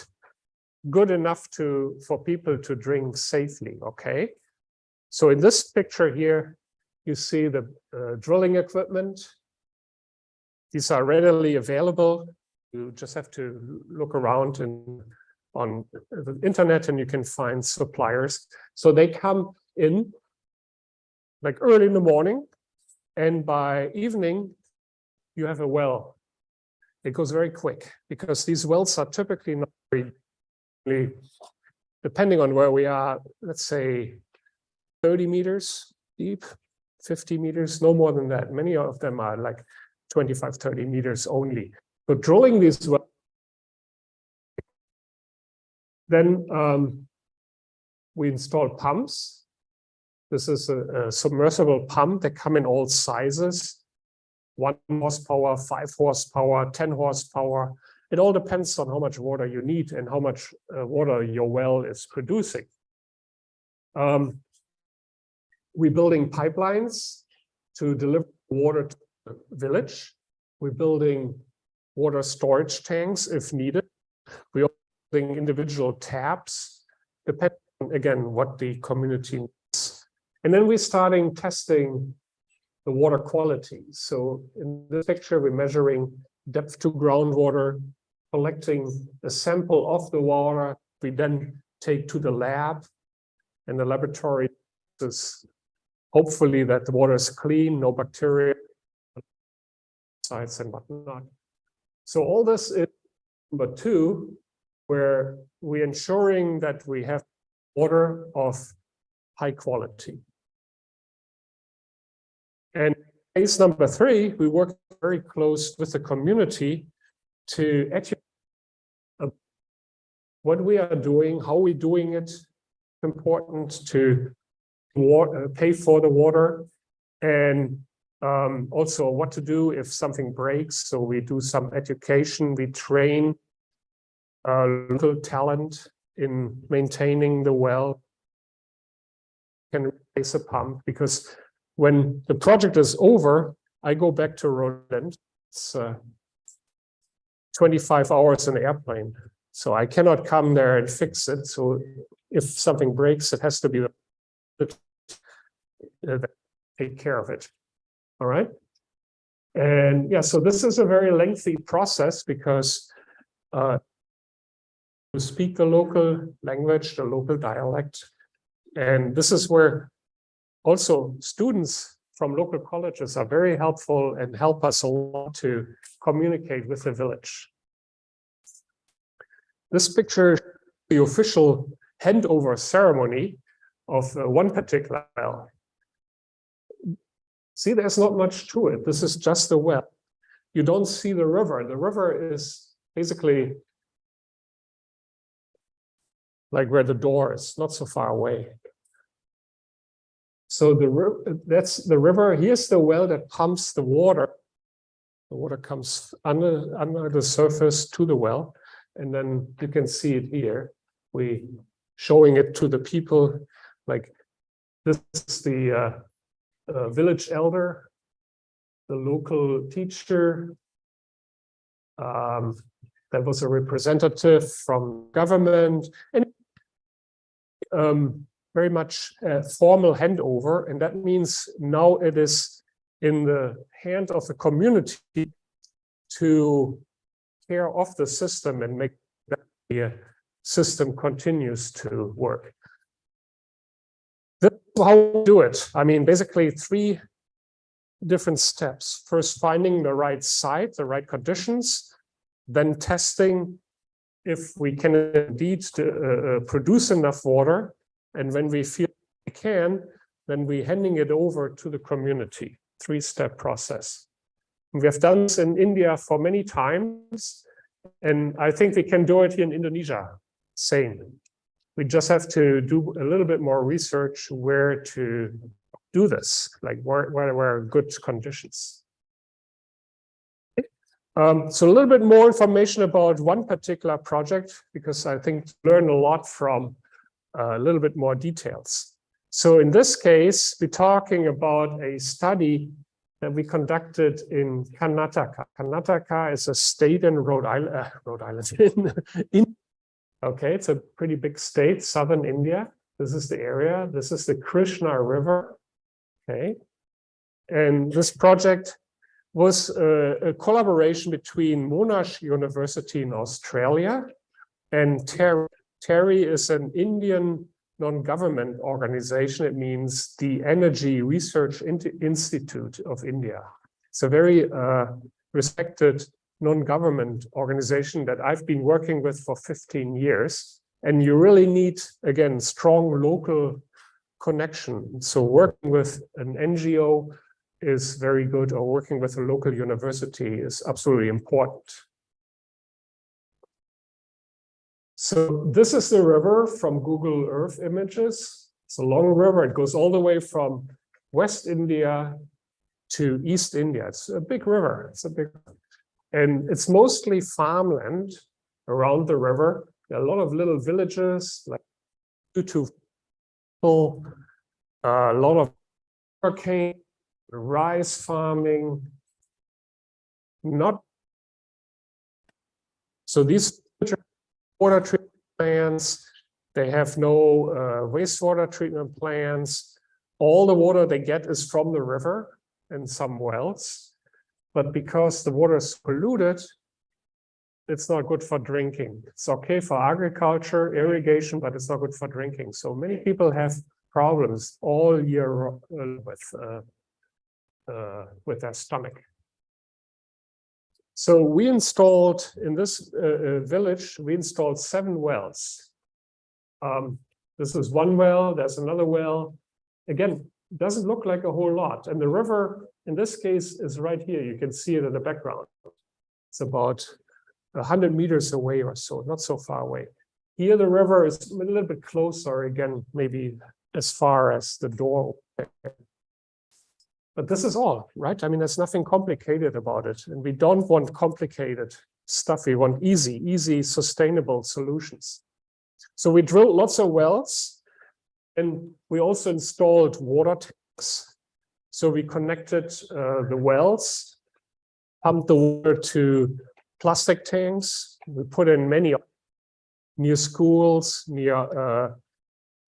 Speaker 2: good enough for people to drink safely, okay? So in this picture here, you see the drilling equipment. These are readily available. You just have to look around on the internet and you can find suppliers. So they come in like early in the morning, and by evening, you have a well. It goes very quick because these wells are typically not very, depending on where we are, let's say 30 meters deep, 50 meters, no more than that. Many of them are like 25, 30 meters only. So drilling these wells, then we install pumps. This is a submersible pump that come in all sizes, 1 horsepower, 5 horsepower, 10 horsepower. It all depends on how much water you need and how much water your well is producing. We're building pipelines to deliver water to the village. We're building water storage tanks if needed. We're building individual taps, depending on, again, what the community needs. And then we're starting testing the water quality. So in this picture, we're measuring depth to groundwater, collecting a sample of the water. We then take to the lab, and the laboratory is hopefully that the water is clean, no bacteria, sites and whatnot. So all this is number 2, where we're ensuring that we have water of high quality. And phase number 3, we work very close with the community to educate what we are doing, how we're doing it. It's important to pay for the water, and also what to do if something breaks. So we do some education, we train local talent in maintaining the well, can replace a pump, because when the project is over, I go back to Rhode Island. It's 25 hours in an airplane. So I cannot come there and fix it. So if something breaks, it has to be take care of it. All right. And yeah, so this is a very lengthy process because you speak the local language, the local dialect. And this is where also students from local colleges are very helpful and help us a lot to communicate with the village. This picture, the official handover ceremony of one particular well. See, there's not much to it. This is just a well. You don't see the river. The river is basically like where the door is, not so far away. So that's the river. Here's the well that pumps the water. The water comes under the surface to the well. And then you can see it here. We showing it to the people. Like this is the village elder, the local teacher. There was a representative from government, and very much a formal handover. And that means now it is in the hand of the community to care of the system and make that the system continues to work. This is how we do it. I mean, basically 3 different steps. First, finding the right site, the right conditions, then testing if we can indeed produce enough water. And when we feel we can, then we're handing it over to the community. 3-step process. We have done this in India for many times, and I think we can do it here in Indonesia. Same. We just have to do a little bit more research where to do this, like where are good conditions. So a little bit more information about one particular project, because I think learn a lot from a little bit more details. So in this case, we're talking about a study that we conducted in Karnataka. Karnataka is a state in Rhode Island. Okay, it's a pretty big state, southern India. This is the area. This is the Krishna River. Okay, and this project was a collaboration between Monash University in Australia and TERI. TERI is an Indian non-government organization. It means the Energy Research Institute of India. It's a very respected non-government organization that I've been working with for 15 years. And you really need, again, strong local connection. So working with an NGO is very good, or working with a local university is absolutely important. So this is the river from Google Earth images. It's a long river. It goes all the way from West India to East India. It's a big river. It's a big, and it's mostly farmland around the river. There are a lot of little villages, like 2 to 4 people, a lot of sugarcane, rice farming. Not so these water treatment plants, they have no wastewater treatment plants. All the water they get is from the river and some wells. But because the water is polluted, it's not good for drinking. It's okay for agriculture, irrigation, but it's not good for drinking. So many people have problems all year with their stomach. So we installed in this village, we installed 7 wells. This is one well, there's another well. Again, it doesn't look like a whole lot. And the river, in this case, is right here. You can see it in the background. It's about 100 meters away or so, not so far away. Here, the river is a little bit closer, again, maybe as far as the door. But this is all, right? I mean, there's nothing complicated about it. And we don't want complicated stuff. We want easy, sustainable solutions. So we drilled lots of wells, and we also installed water tanks. So we connected the wells, pumped the water to plastic tanks. We put in many near schools, near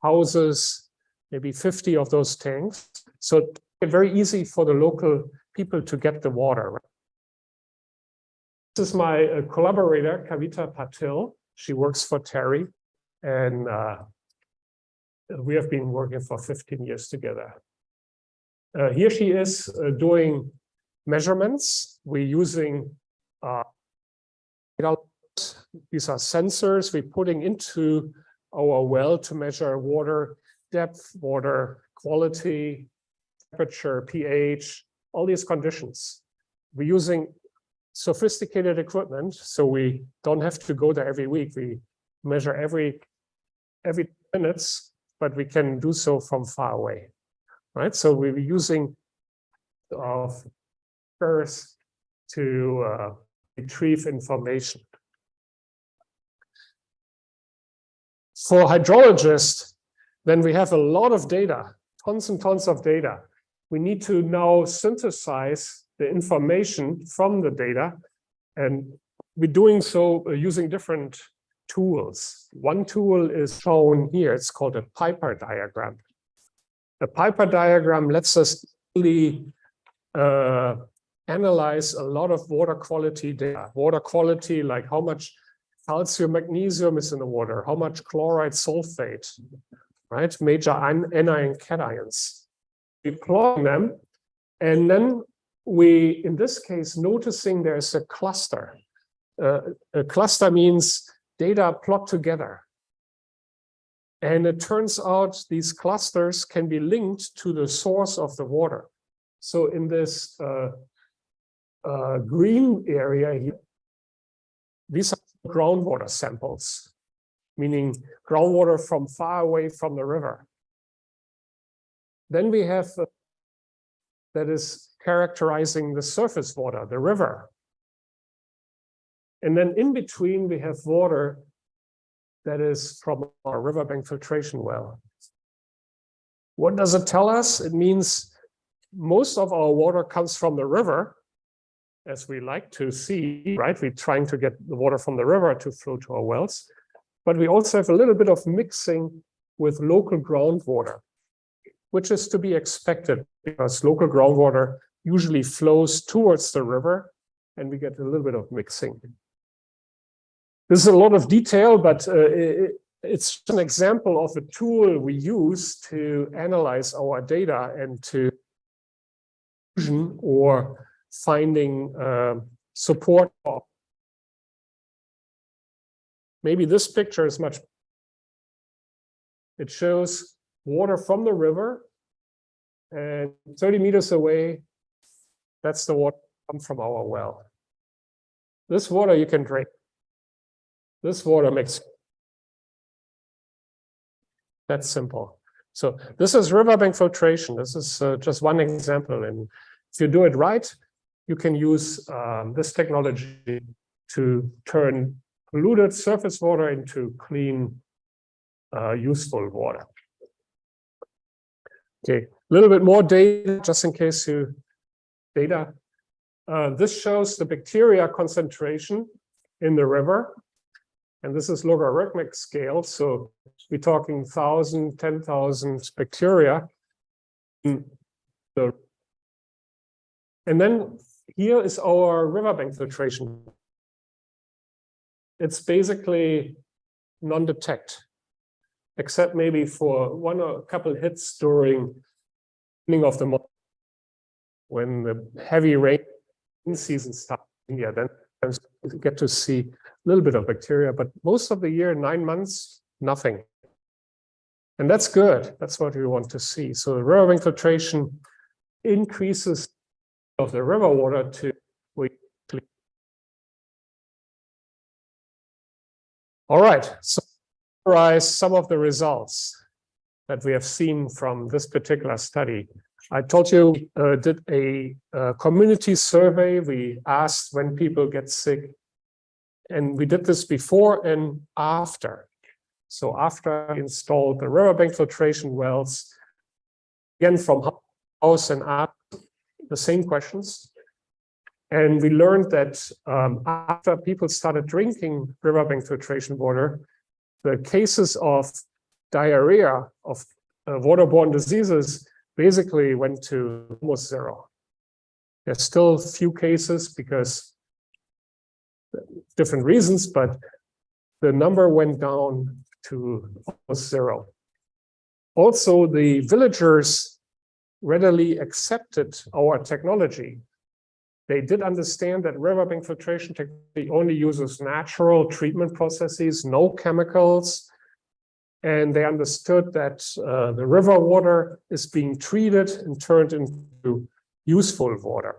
Speaker 2: houses, maybe 50 of those tanks. So it's very easy for the local people to get the water. This is my collaborator, Kavita Patil. She works for Terry, and we have been working for 15 years together. Here she is doing measurements. We're using these are sensors we're putting into our well to measure water depth, water quality, temperature, pH, all these conditions. We're using sophisticated equipment, so we don't have to go there every week. We measure every minutes, but we can do so from far away, right? So we're using first to retrieve information. For hydrologists, then we have a lot of data, tons and tons of data. We need to now synthesize the information from the data, and we're doing so using different tools. One tool is shown here. It's called a Piper diagram. A Piper diagram lets us really analyze a lot of water quality data. Water quality, like how much calcium, magnesium is in the water, how much chloride, sulfate, right? Major anion cations. We plot them, and then we, in this case, noticing there's a cluster. A cluster means data plot together. And it turns out these clusters can be linked to the source of the water. So in this green area here, these are groundwater samples, meaning groundwater from far away from the river. Then we have that is characterizing the surface water, the river. And then in between, we have water that is from our riverbank filtration well. What does it tell us? It means most of our water comes from the river, as we like to see, right? We're trying to get the water from the river to flow to our wells. But we also have a little bit of mixing with local groundwater, which is to be expected because local groundwater usually flows towards the river, and we get a little bit of mixing. This is a lot of detail, but it's an example of a tool we use to analyze our data and to or finding support. Maybe this picture is much. It shows water from the river, and 30 meters away, that's the water comes from our well. This water you can drink. This water makes. That's simple. So this is riverbank filtration. This is just one example. And if you do it right, you can use this technology to turn polluted surface water into clean, useful water. Okay, a little bit more data, just in case you data. This shows the bacteria concentration in the river. And this is logarithmic scale. So we're talking 1,000, 10,000 bacteria. And then here is our riverbank filtration. It's basically non-detect, except maybe for one or a couple hits during beginning of the month when the heavy rain season starts. Yeah, then you get to see a little bit of bacteria, but most of the year, 9 months, nothing. And that's good. That's what we want to see. So the riverbank filtration increases of the river water to clean. All right, so summarize some of the results that we have seen from this particular study. I told you did a community survey. We asked when people get sick, and we did this before and after. So after I installed the riverbank filtration wells, again from house and up, the same questions. And we learned that after people started drinking riverbank filtration water, the cases of diarrhea, of waterborne diseases, basically went to almost zero. There's still few cases because different reasons, but the number went down to almost zero. Also, the villagers readily accepted our technology. They did understand that riverbank filtration technology only uses natural treatment processes, no chemicals. And they understood that the river water is being treated and turned into useful water.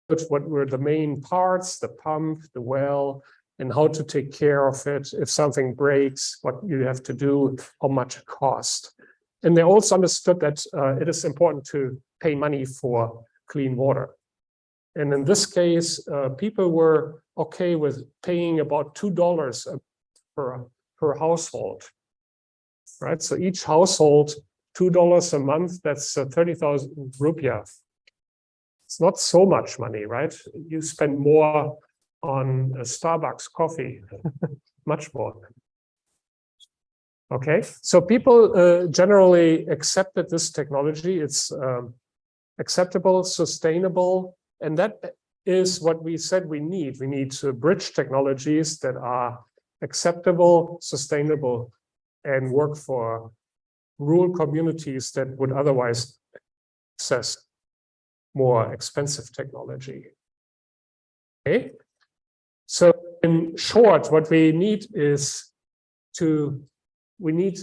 Speaker 2: But what were the main parts, the pump, the well, and how to take care of it. If something breaks, what you have to do, how much it costs. And they also understood that it is important to pay money for clean water. And in this case, people were okay with paying about $2 per household, right? So each household, $2 a month, that's 30,000 rupiah. It's not so much money, right? You spend more on a Starbucks coffee, much more. Okay, so people generally accepted this technology. It's acceptable, sustainable, and that is what we said we need. We need to bridge technologies that are acceptable, sustainable, and work for rural communities that would otherwise access more expensive technology. Okay, so in short, what we need is we need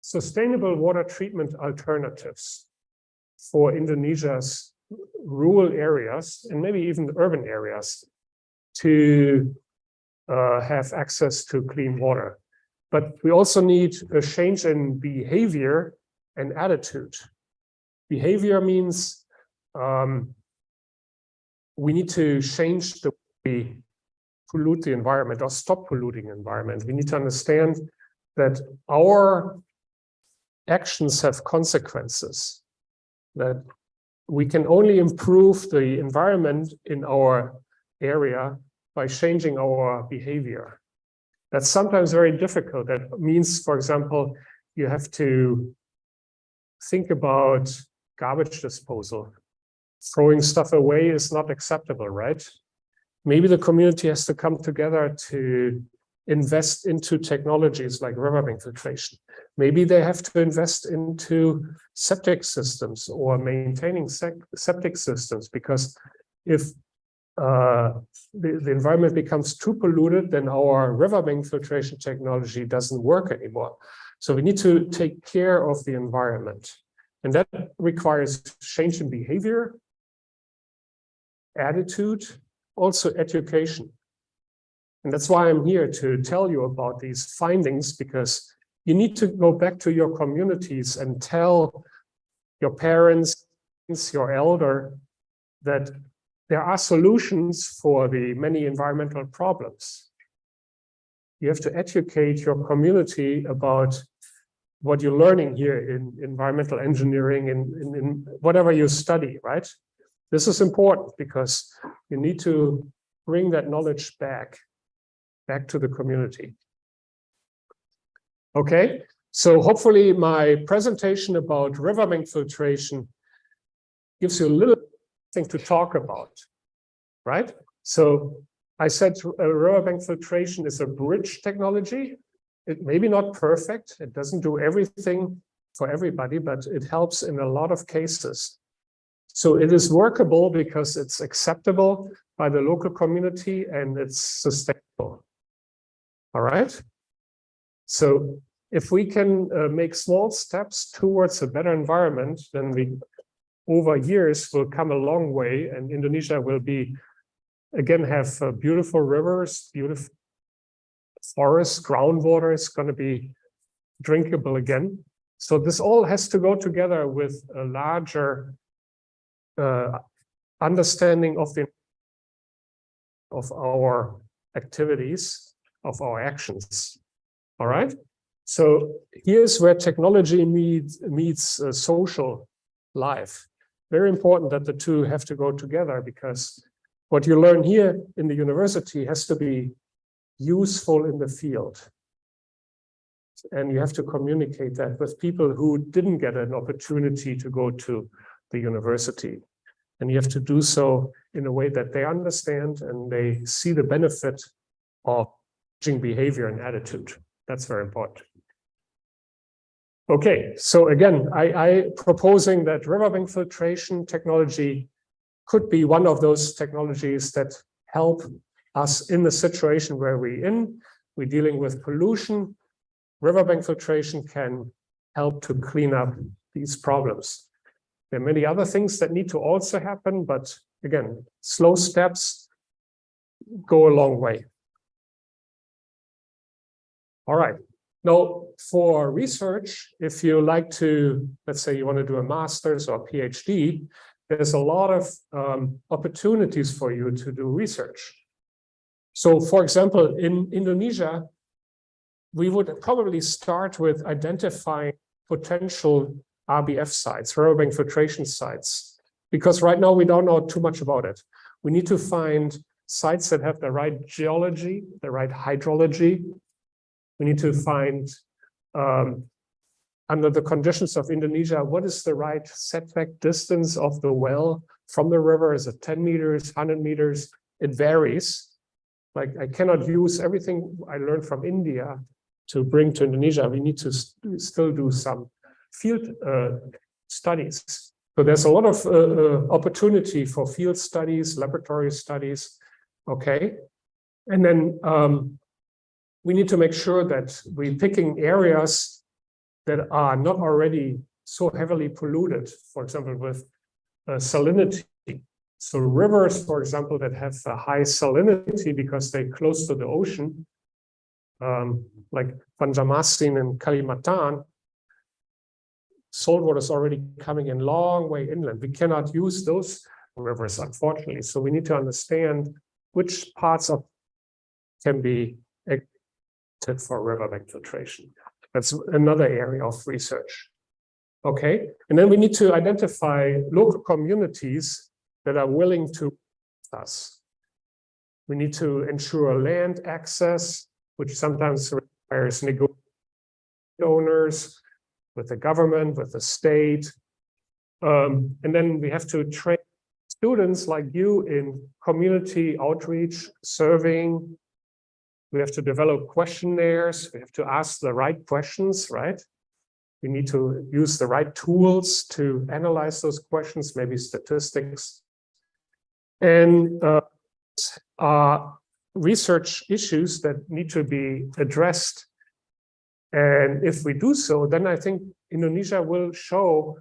Speaker 2: sustainable water treatment alternatives for Indonesia's rural areas and maybe even urban areas to have access to clean water. But we also need a change in behavior and attitude. Behavior means we need to change the way we pollute the environment or stop polluting the environment. We need to understand that our actions have consequences, that we can only improve the environment in our area by changing our behavior. That's sometimes very difficult. That means, for example, you have to think about garbage disposal. Throwing stuff away is not acceptable, right? Maybe the community has to come together to invest into technologies like riverbank filtration. Maybe they have to invest into septic systems or maintaining septic systems, because if the environment becomes too polluted, then our riverbank filtration technology doesn't work anymore. So we need to take care of the environment. And that requires change in behavior, attitude, also education. And that's why I'm here to tell you about these findings, because you need to go back to your communities and tell your parents, your elder, that there are solutions for the many environmental problems. You have to educate your community about what you're learning here in environmental engineering and in whatever you study, right? This is important because you need to bring that knowledge back to the community. Okay, so hopefully my presentation about riverbank filtration gives you a little thing to talk about, right? So I said riverbank filtration is a bridge technology. It may be not perfect. It doesn't do everything for everybody, but it helps in a lot of cases. So it is workable because it's acceptable by the local community and it's sustainable. All right. So if we can make small steps towards a better environment, then we, over years, will come a long way, and Indonesia will be, again, have beautiful rivers, beautiful forests, groundwater is going to be drinkable again. So this all has to go together with a larger understanding of our activities, of our actions. All right. So here's where technology meets social life. Very important that the two have to go together, because what you learn here in the university has to be useful in the field. And you have to communicate that with people who didn't get an opportunity to go to the university. And you have to do so in a way that they understand and they see the benefit of changing behavior and attitude. That's very important. Okay, so again, I proposing that riverbank filtration technology could be one of those technologies that help us in the situation where we're dealing with pollution. Riverbank filtration can help to clean up these problems. There are many other things that need to also happen, but again, slow steps go a long way. All right. Now, for research, if you like to, let's say you want to do a master's or a PhD, there's a lot of opportunities for you to do research. So, for example, in Indonesia, we would probably start with identifying potential RBF sites, riverbank filtration sites, because right now we don't know too much about it. We need to find sites that have the right geology, the right hydrology. We need to find, under the conditions of Indonesia, what is the right setback distance of the well from the river? Is it 10 meters, 100 meters? It varies. Like I cannot use everything I learned from India to bring to Indonesia. We need to still do some field studies. So there's a lot of opportunity for field studies, laboratory studies. Okay. And then we need to make sure that we're picking areas that are not already so heavily polluted, for example, with salinity. So rivers, for example, that have a high salinity because they're close to the ocean, like Banjarmasin and Kalimantan, salt water is already coming in long way inland. We cannot use those rivers, unfortunately. So we need to understand which parts of can be for riverbank filtration. That's another area of research. Okay, and then we need to identify local communities that are willing to help us. We need to ensure land access, which sometimes requires negotiation with owners, with the government, with the state. And then we have to train students like you in community outreach, surveying. We have to develop questionnaires. We have to ask the right questions, right? We need to use the right tools to analyze those questions, maybe statistics. And research issues that need to be addressed. And if we do so, then I think Indonesia will show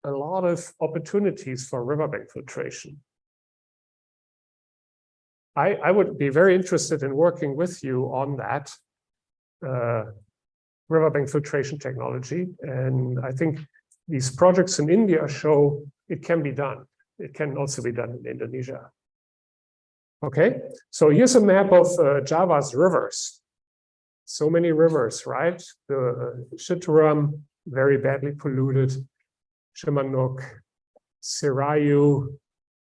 Speaker 2: a lot of opportunities for riverbank filtration. I would be very interested in working with you on that riverbank filtration technology. And I think these projects in India show it can be done. It can also be done in Indonesia. Okay, so here's a map of Java's rivers. So many rivers, right? The Citarum, very badly polluted, Cimanuk, Sirayu,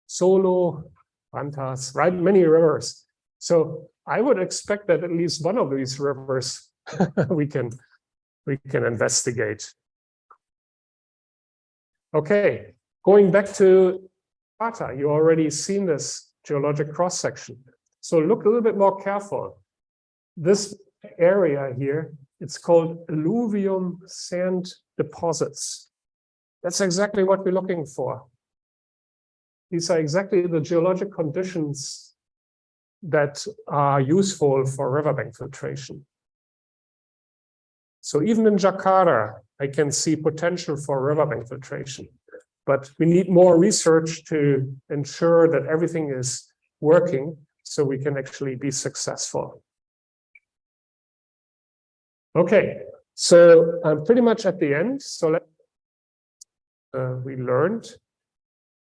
Speaker 2: Solo, Pantas, right? Many rivers. So I would expect that at least one of these rivers we can investigate. Okay, going back to data, you already seen this geologic cross section. So look a little bit more careful. This area here, it's called alluvium sand deposits. That's exactly what we're looking for. These are exactly the geologic conditions that are useful for riverbank filtration. So even in Jakarta, I can see potential for riverbank filtration, but we need more research to ensure that everything is working so we can actually be successful. Okay, so I'm pretty much at the end. So we learned.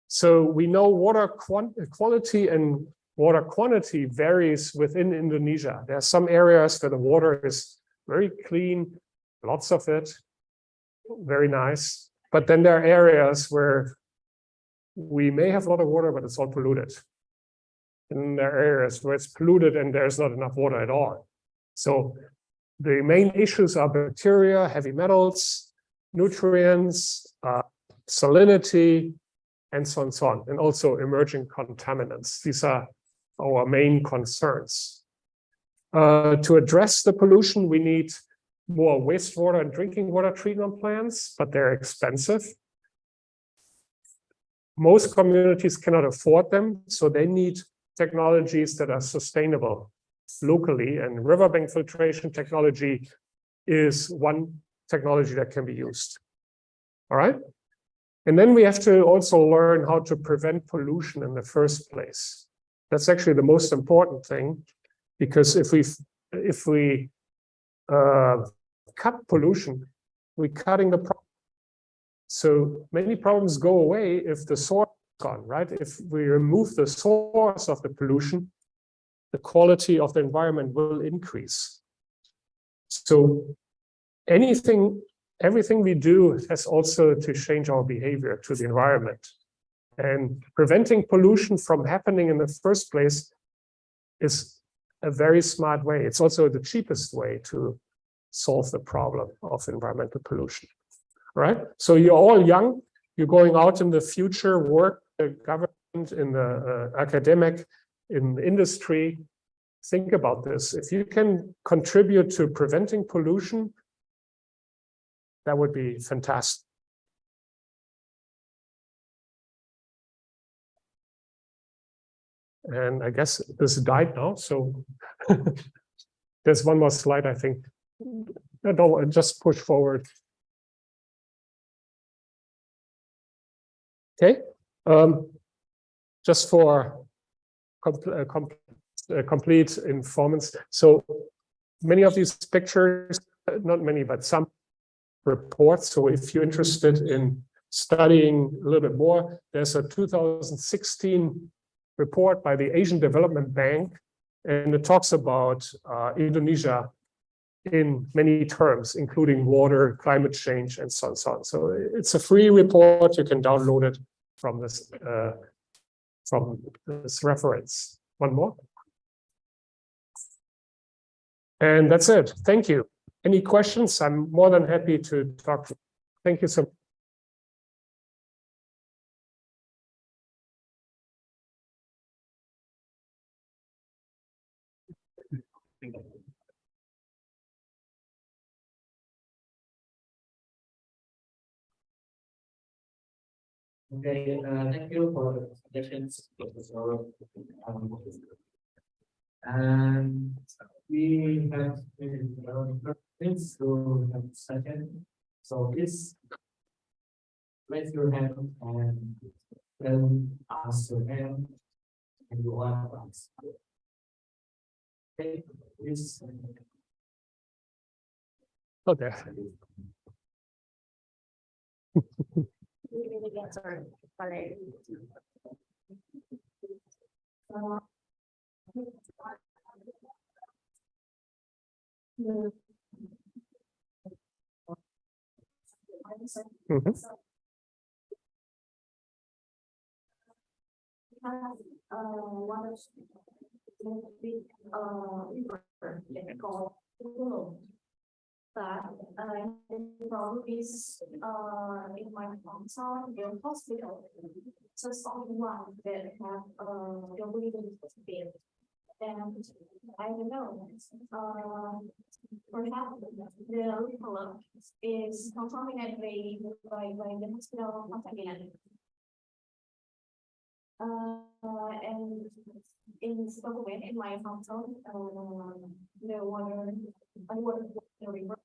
Speaker 2: So we know water quality and water quantity varies within Indonesia. There are some areas where the water is very clean, lots of it, very nice. But then there are areas where we may have a lot of water, but it's all polluted. in there are areas where it's polluted and there's not enough water at all. So the main issues are bacteria, heavy metals, nutrients, salinity, and so on and so on, and also emerging contaminants. These are our main concerns. To address the pollution, we need more wastewater and drinking water treatment plants, but they're expensive. Most communities cannot afford them, so they need technologies that are sustainable locally, and riverbank filtration technology is one technology that can be used. All right. And then we have to also learn how to prevent pollution in the first place. That's actually the most important thing, because if we cut pollution, we're cutting the problem. So many problems go away if the source is gone, right? If we remove the source of the pollution, the quality of the environment will increase. So everything we do has also to change our behavior to the environment. And preventing pollution from happening in the first place is a very smart way. It's also the cheapest way to solve the problem of environmental pollution. Right? So you're all young, you're going out in the future, work, the government, in the academic, in industry. Think about this. If you can contribute to preventing pollution, that would be fantastic. And I guess this died now, so there's one more slide, I think. No, just push forward. Okay, just for complete informants. So many of these pictures, not many, but some reports. So if you're interested in studying a little bit more, there's a 2016 report by the Asian Development Bank, and it talks about Indonesia in many terms, including water, climate change, and so on, so on. So it's a free report. You can download it from this reference. One more. And that's it. Thank you. Any questions? I'm more than happy to talk. Thank you so much.
Speaker 3: Okay, thank you for the presentations, Professor. And we have things to have second. So please raise your hand and then ask your hand and you want to ask. Okay, please.
Speaker 2: Okay.
Speaker 1: One of the big river that called Lingkungan. But the problem is in my hometown, the hospital just only one that have the breathing field. And I don't know, perhaps the river is contaminated by the hospital contaminated. And in Stockholm, in my hometown, the water, the river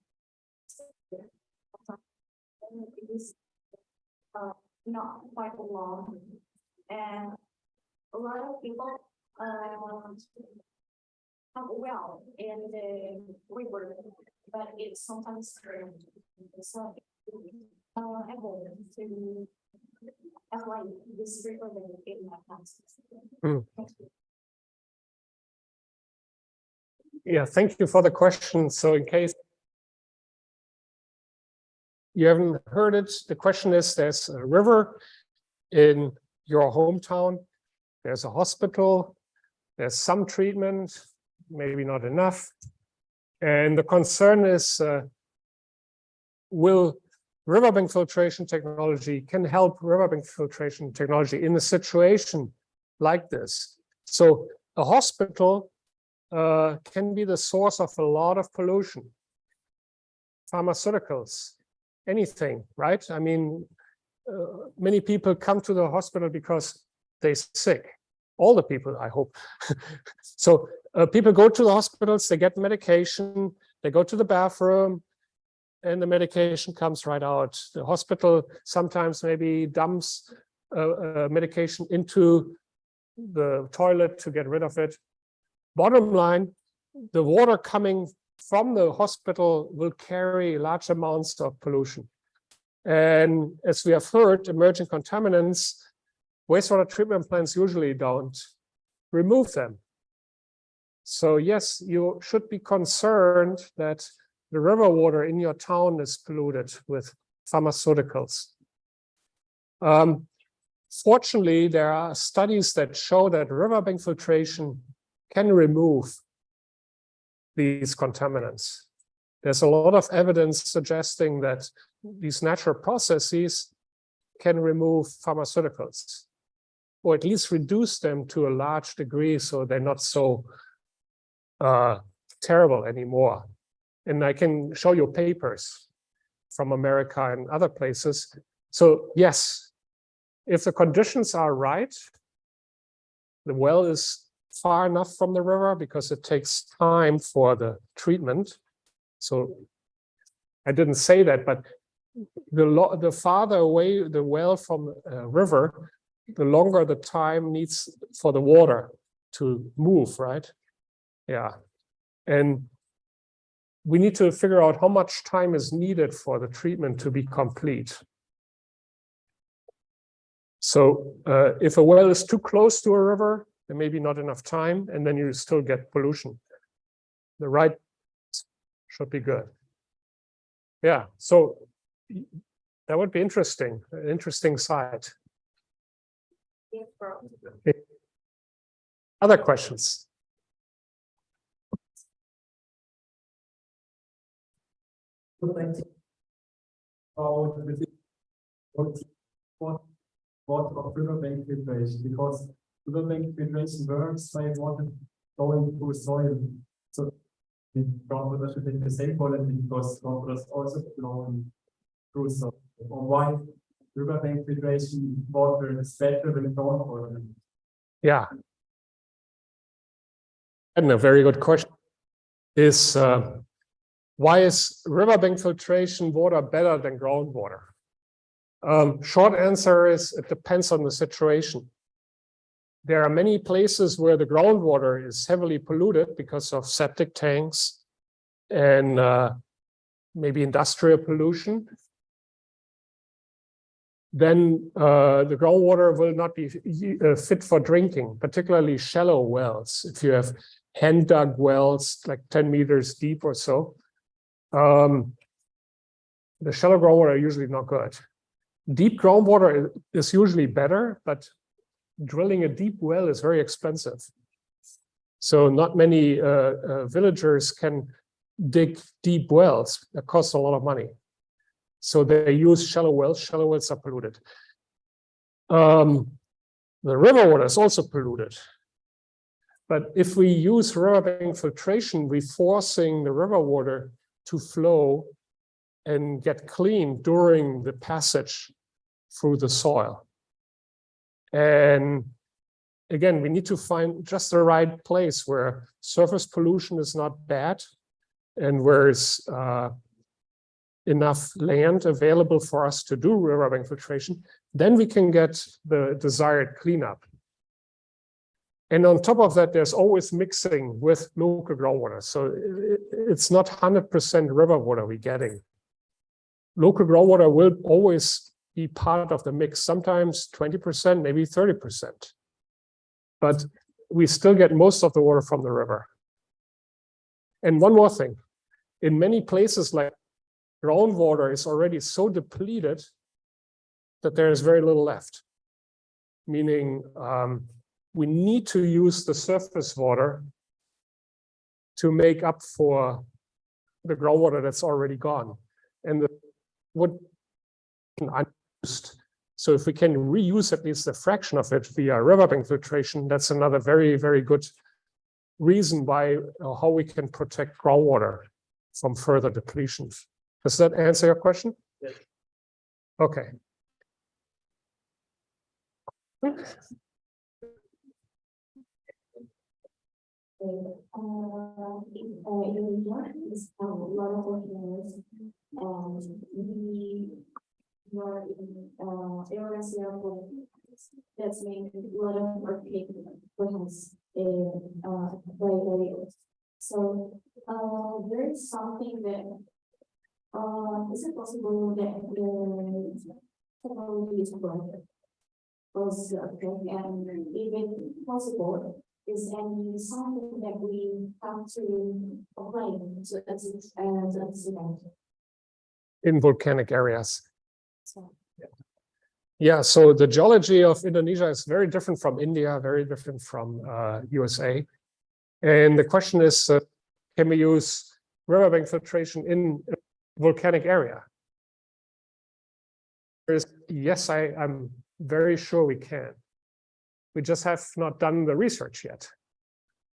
Speaker 1: is not quite long, and a lot of people have a well in the river, but it's sometimes so able to apply this river in my house.
Speaker 2: Yeah, thank you for the question. So in case you haven't heard it, the question is, there's a river in your hometown, there's a hospital, There's some treatment, maybe not enough. And the concern is, will riverbank filtration technology can help riverbank filtration technology in a situation like this? So a hospital can be the source of a lot of pollution. Pharmaceuticals, anything, right? I mean, many people come to the hospital because they're sick. All the people, I hope. So people go to the hospitals, they get medication, they go to the bathroom, and the medication comes right out. The hospital sometimes maybe dumps medication into the toilet to get rid of it. Bottom line, the water coming from the hospital will carry large amounts of pollution. And as we have heard, emerging contaminants, wastewater treatment plants usually don't remove them. So yes, you should be concerned that the river water in your town is polluted with pharmaceuticals. Fortunately, there are studies that show that riverbank filtration can remove these contaminants. There's a lot of evidence suggesting that these natural processes can remove pharmaceuticals, or at least reduce them to a large degree so they're not so terrible anymore. And I can show you papers from America and other places. So yes, if the conditions are right, the well is far enough from the river because it takes time for the treatment. So I didn't say that, but the farther away the well from a river, the longer the time needs for the water to move, right? Yeah. And we need to figure out how much time is needed for the treatment to be complete. So if a well is too close to a river, there may be not enough time, and then you still get pollution. The right should be good. Yeah, so that would be interesting, an interesting site. Other questions?
Speaker 3: What of riverbank filtration, because riverbank filtration works by water going through soil. So groundwater should be the same quality because groundwater is also flowing through soil. Or why riverbank filtration water is better than groundwater?
Speaker 2: Yeah. And a very good question is, why is riverbank filtration water better than groundwater? Short answer is it depends on the situation. There are many places where the groundwater is heavily polluted because of septic tanks and maybe industrial pollution. Then the groundwater will not be fit for drinking, particularly shallow wells. If you have hand dug wells like 10 meters deep or so, the shallow groundwater are usually not good. Deep groundwater is usually better, but drilling a deep well is very expensive. So not many villagers can dig deep wells. That costs a lot of money. So they use shallow wells. Shallow wells are polluted. The river water is also polluted. But if we use riverbank filtration, we're forcing the river water to flow and get clean during the passage through the soil. And again, we need to find just the right place where surface pollution is not bad and where there's enough land available for us to do riverbank filtration. Then we can get the desired cleanup. And on top of that, there's always mixing with local groundwater. So it's not 100% river water we're getting. Local groundwater will always be part of the mix, sometimes 20%, maybe 30%. But we still get most of the water from the river. And one more thing, in many places like groundwater is already so depleted that there is very little left. Meaning we need to use the surface water to make up for the groundwater that's already gone. And what unused. So if we can reuse at least a fraction of it via riverbank filtration, that's another very, very good reason why how we can protect groundwater from further depletion. Does that answer your question?
Speaker 3: Yes.
Speaker 2: Okay.
Speaker 1: Indonesia is a lot of volcanoes, and we were in areas that's made a lot of earthquake perhaps very areas. So there is something that is it possible that the technology is broken? Also, and even possible. Is any something that we have to apply to accident?
Speaker 2: In volcanic areas.
Speaker 1: So,
Speaker 2: Yeah, so the geology of Indonesia is very different from India, very different from USA. And the question is, can we use riverbank filtration in a volcanic area? Yes, I'm very sure we can. We just have not done the research yet.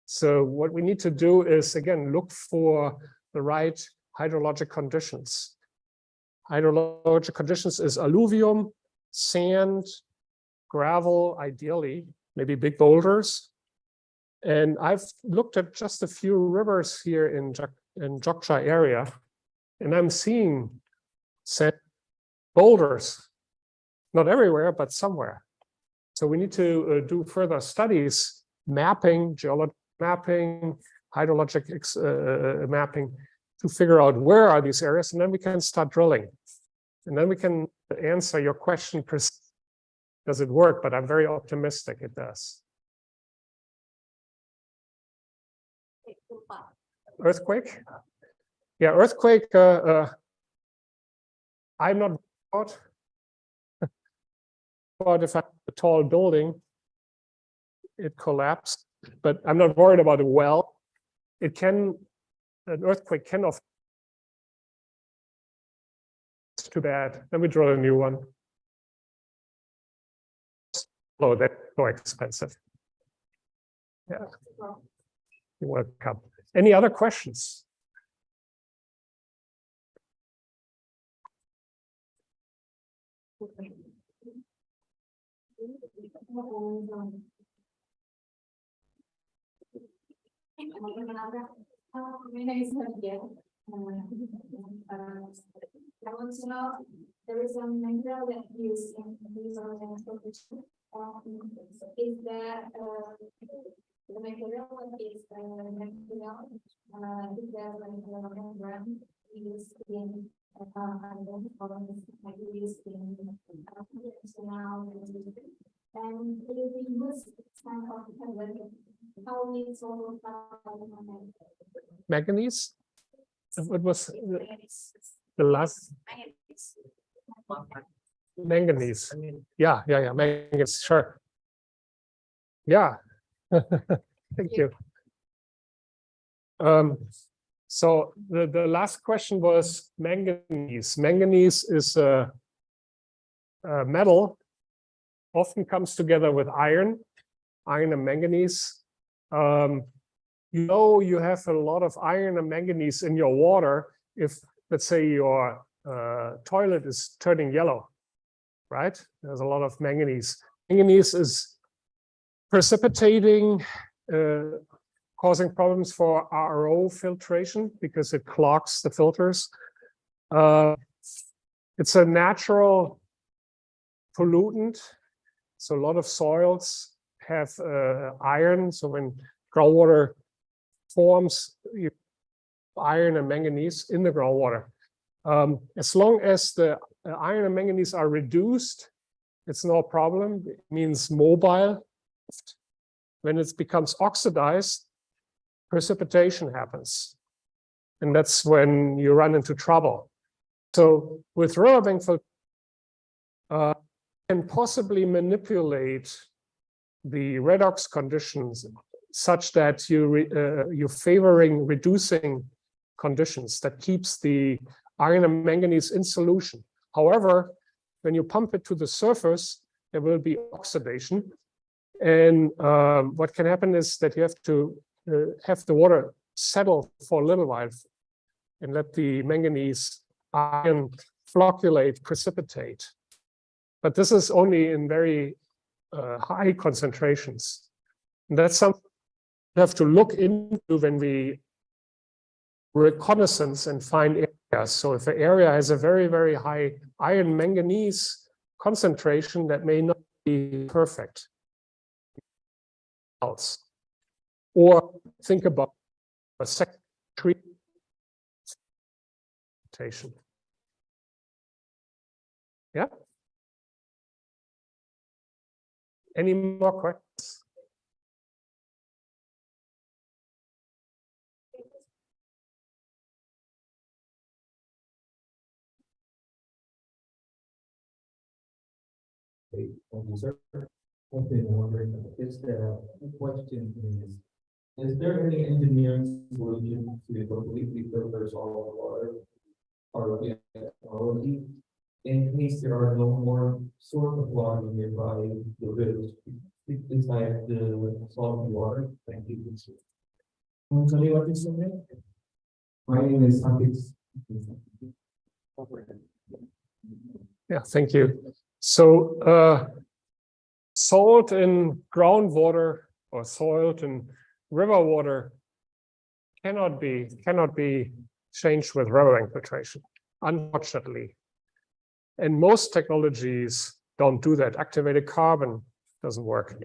Speaker 2: So what we need to do is, again, look for the right hydrologic conditions. Hydrologic conditions is alluvium, sand, gravel, ideally, maybe big boulders. And I've looked at just a few rivers here in Jogja area, and I'm seeing sand boulders, not everywhere, but somewhere. So we need to do further studies, mapping, geologic mapping, hydrologic mapping, to figure out where are these areas, and then we can start drilling. And then we can answer your question, does it work? But I'm very optimistic it does. Earthquake? Yeah, earthquake, I'm not about. But if I have a tall building, it collapsed. But I'm not worried about a well. It can, an earthquake can of. It's too bad. Then we draw a new one. Oh, that's so expensive. Yeah. You're welcome. Any other questions?
Speaker 1: My name is Nadia. I want to know there is a mineral that used in Riverbank Filtration. Is that the material is material? Is that membrane used in and it is used kind of how we solve
Speaker 2: Manganese? What was the last? Manganese. Yeah, manganese, sure. Yeah. Thank you. So the last question was manganese. Manganese is a metal, often comes together with iron and manganese. You know, you have a lot of iron and manganese in your water if, let's say, your toilet is turning yellow, right? There's a lot of manganese. Manganese is precipitating, causing problems for RO filtration because it clogs the filters. It's a natural pollutant. So a lot of soils have iron. So when groundwater forms iron and manganese in the groundwater. As long as the iron and manganese are reduced, it's no problem. It means mobile. When it becomes oxidized, precipitation happens. And that's when you run into trouble. So with riverbank filtration, can possibly manipulate the redox conditions such that you're favoring reducing conditions that keeps the iron and manganese in solution. However, when you pump it to the surface, there will be oxidation. And what can happen is that you have to have the water settle for a little while and let the manganese iron flocculate, precipitate. But this is only in very high concentrations. And that's something we have to look into when we reconnaissance and find areas. So if an area has a very, very high iron manganese concentration, that may not be perfect. Or think about a secondary treatment. Yeah. Any more questions?
Speaker 3: Thank you, sir. I've been wondering, the question is there any engineering solution to completely filter all the water or technology in case there are no more source of water nearby the rivers inside the salty water? Thank you. Tell me what is your name? My name is Alex.
Speaker 2: Yeah, thank you. So salt in groundwater or salt in river water cannot be changed with riverbank filtration, unfortunately. And most technologies don't do that. Activated carbon doesn't work.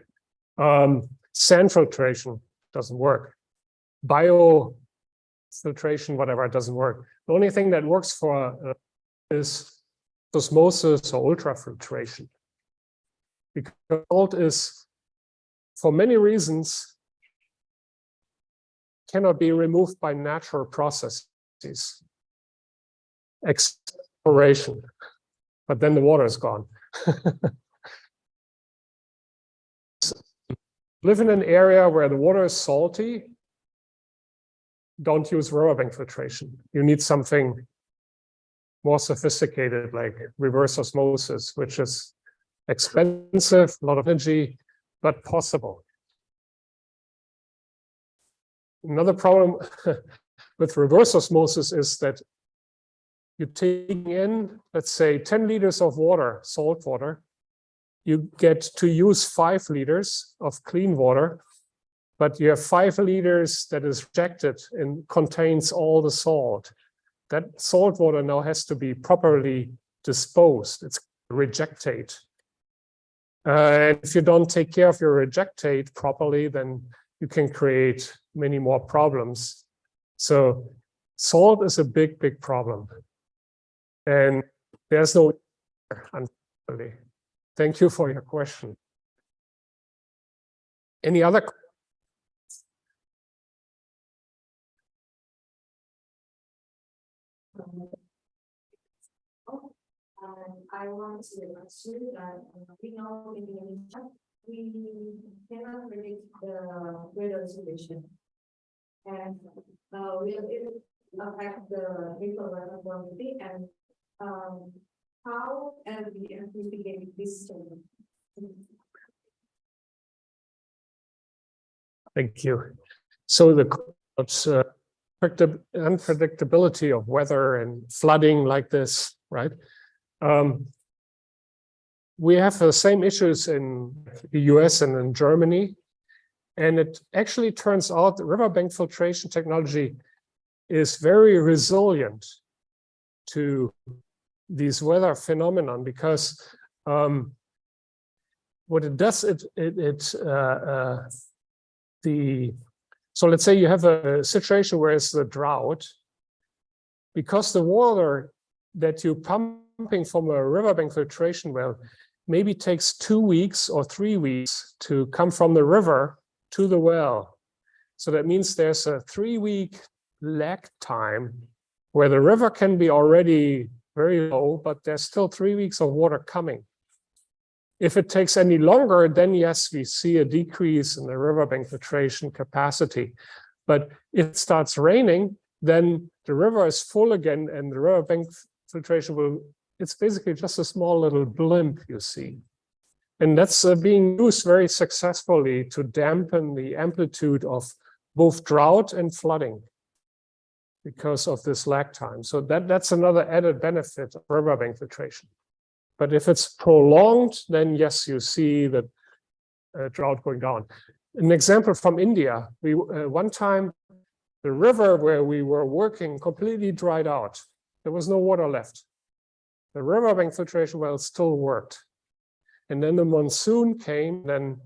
Speaker 2: Sand filtration doesn't work. Bio filtration, whatever, it doesn't work. The only thing that works for is osmosis or ultrafiltration. Because salt is, for many reasons, cannot be removed by natural processes. Exploration, but then the water is gone. Live in an area where the water is salty, don't use riverbank filtration. You need something more sophisticated like reverse osmosis, which is expensive, a lot of energy, but possible. Another problem with reverse osmosis is that you're taking in, let's say, 10 liters of water, salt water. You get to use 5 liters of clean water, but you have 5 liters that is rejected and contains all the salt. That salt water now has to be properly disposed. It's rejectate. And if you don't take care of your rejectate properly, then you can create many more problems. So salt is a big, big problem. And there's no answer, unfortunately. Thank you for your question. Any other questions?
Speaker 1: I want to ask you that we know in Indonesia we cannot predict the weather situation, and will it affect the river quality, and how and we investigate this change?
Speaker 2: Thank you. So the unpredictability of weather and flooding like this, right? We have the same issues in the US and in Germany. And it actually turns out that riverbank filtration technology is very resilient to these weather phenomenon because what it does, so let's say you have a situation where it's the drought, because the water that you're pumping from a riverbank filtration well maybe takes 2 weeks or 3 weeks to come from the river to the well. So that means there's a 3-week lag time where the river can be already very low, but there's still 3 weeks of water coming. If it takes any longer, then yes, we see a decrease in the riverbank filtration capacity. But if it starts raining, then the river is full again, and the riverbank filtration will, it's basically just a small little blimp, you see. And that's being used very successfully to dampen the amplitude of both drought and flooding because of this lag time. So that's another added benefit of riverbank filtration. But if it's prolonged, then yes, you see the drought going down. An example from India, we one time the river where we were working completely dried out. There was no water left. The riverbank filtration well still worked. And then the monsoon came, then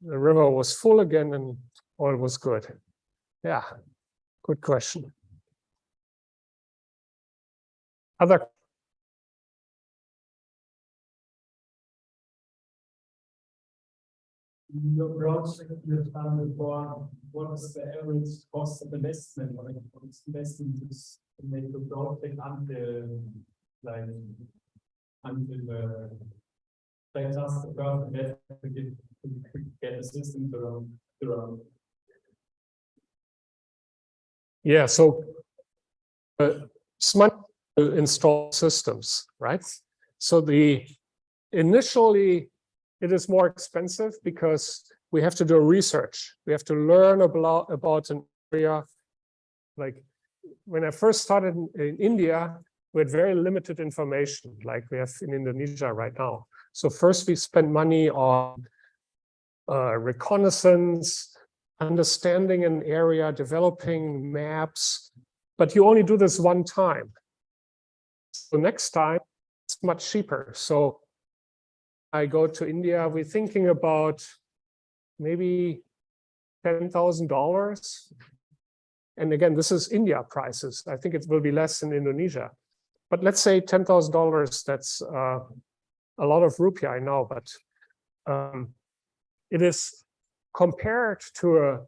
Speaker 2: the river was full again and all was good. Yeah, good question. Other
Speaker 3: Your project you've done before, what is the average cost of investment or investment to make the project until the fantastic investment to get a system to run?
Speaker 2: Yeah, so smart install systems, right? So initially it is more expensive because we have to do research. We have to learn about an area. Like when I first started in India, we had very limited information, like we have in Indonesia right now. So first we spent money on reconnaissance, understanding an area, developing maps, but you only do this one time. So next time it's much cheaper. So I go to India, we're thinking about maybe $10,000. And again, this is India prices. I think it will be less in Indonesia. But let's say $10,000, that's a lot of rupiah, I know, but it is compared to a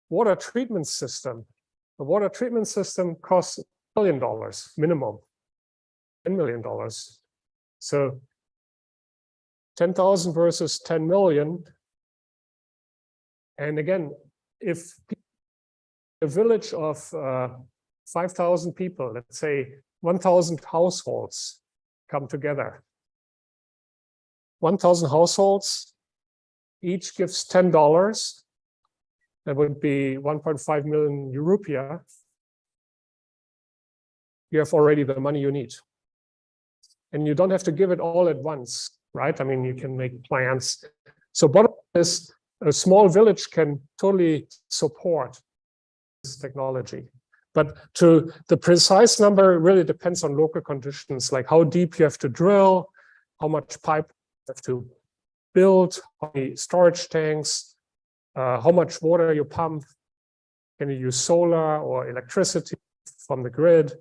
Speaker 2: water treatment system. A water treatment system costs $1 million minimum, $10 million. So 10,000 versus 10 million. And again, if a village of 5,000 people, let's say 1,000 households come together, 1,000 households, each gives $10. That would be 1.5 million rupiah. You have already the money you need. And you don't have to give it all at once, right? I mean, you can make plans. So bottom is a small village can totally support this technology. But to the precise number really depends on local conditions, like how deep you have to drill, how much pipe you have to build, how many storage tanks, how much water you pump, can you use solar or electricity from the grid?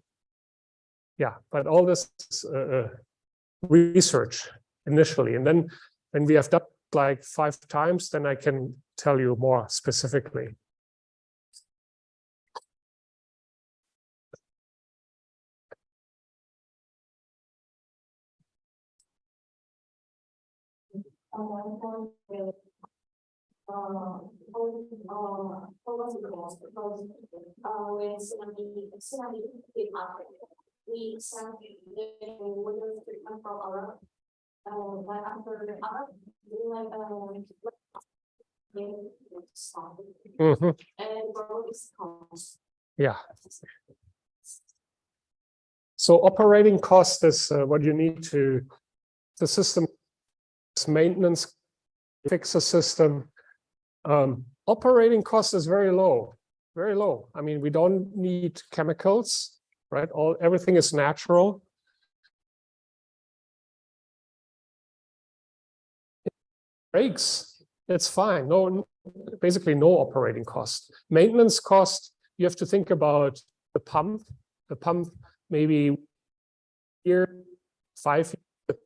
Speaker 2: Yeah, but all this is research initially. And then when we have done like 5 times, then I can tell you more specifically.
Speaker 1: We send the water treatment from our right after the other,
Speaker 2: Yeah. So operating cost is what you need to, the system maintenance, fix a system. Operating cost is very low, very low. I mean, we don't need chemicals, right? Everything is natural. It breaks, it's fine. No, basically no operating cost. Maintenance cost, you have to think about the pump. The pump maybe year, 5 years,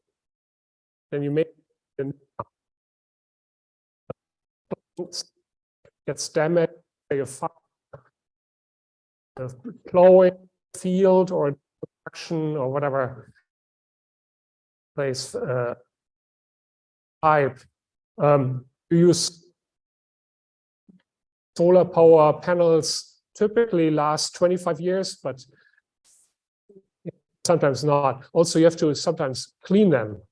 Speaker 2: then you make gets damaged by a fire, the plowing field or production or whatever place pipe. You use solar power panels typically last 25 years, but sometimes not. Also, you have to sometimes clean them.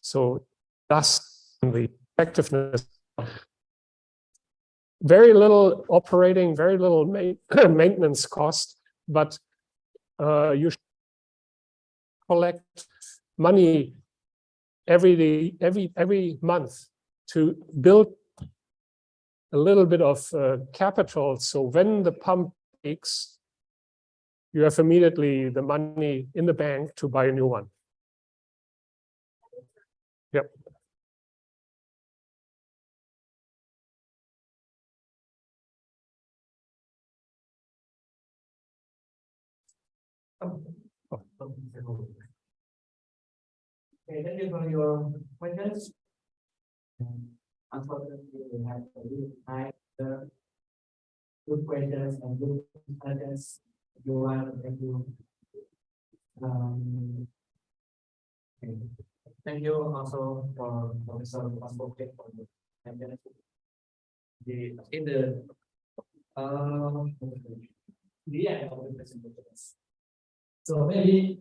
Speaker 2: So that's the effectiveness. Very little operating, very little maintenance cost, but you should collect money every month to build a little bit of capital. So when the pump breaks, you have immediately the money in the bank to buy a new one. Yep.
Speaker 3: Okay, thank you for your questions. Unfortunately, we have a little time. Good questions and good answers. Thank you. Okay. Thank you also for Professor Pasco for the in the end of the presentation. So maybe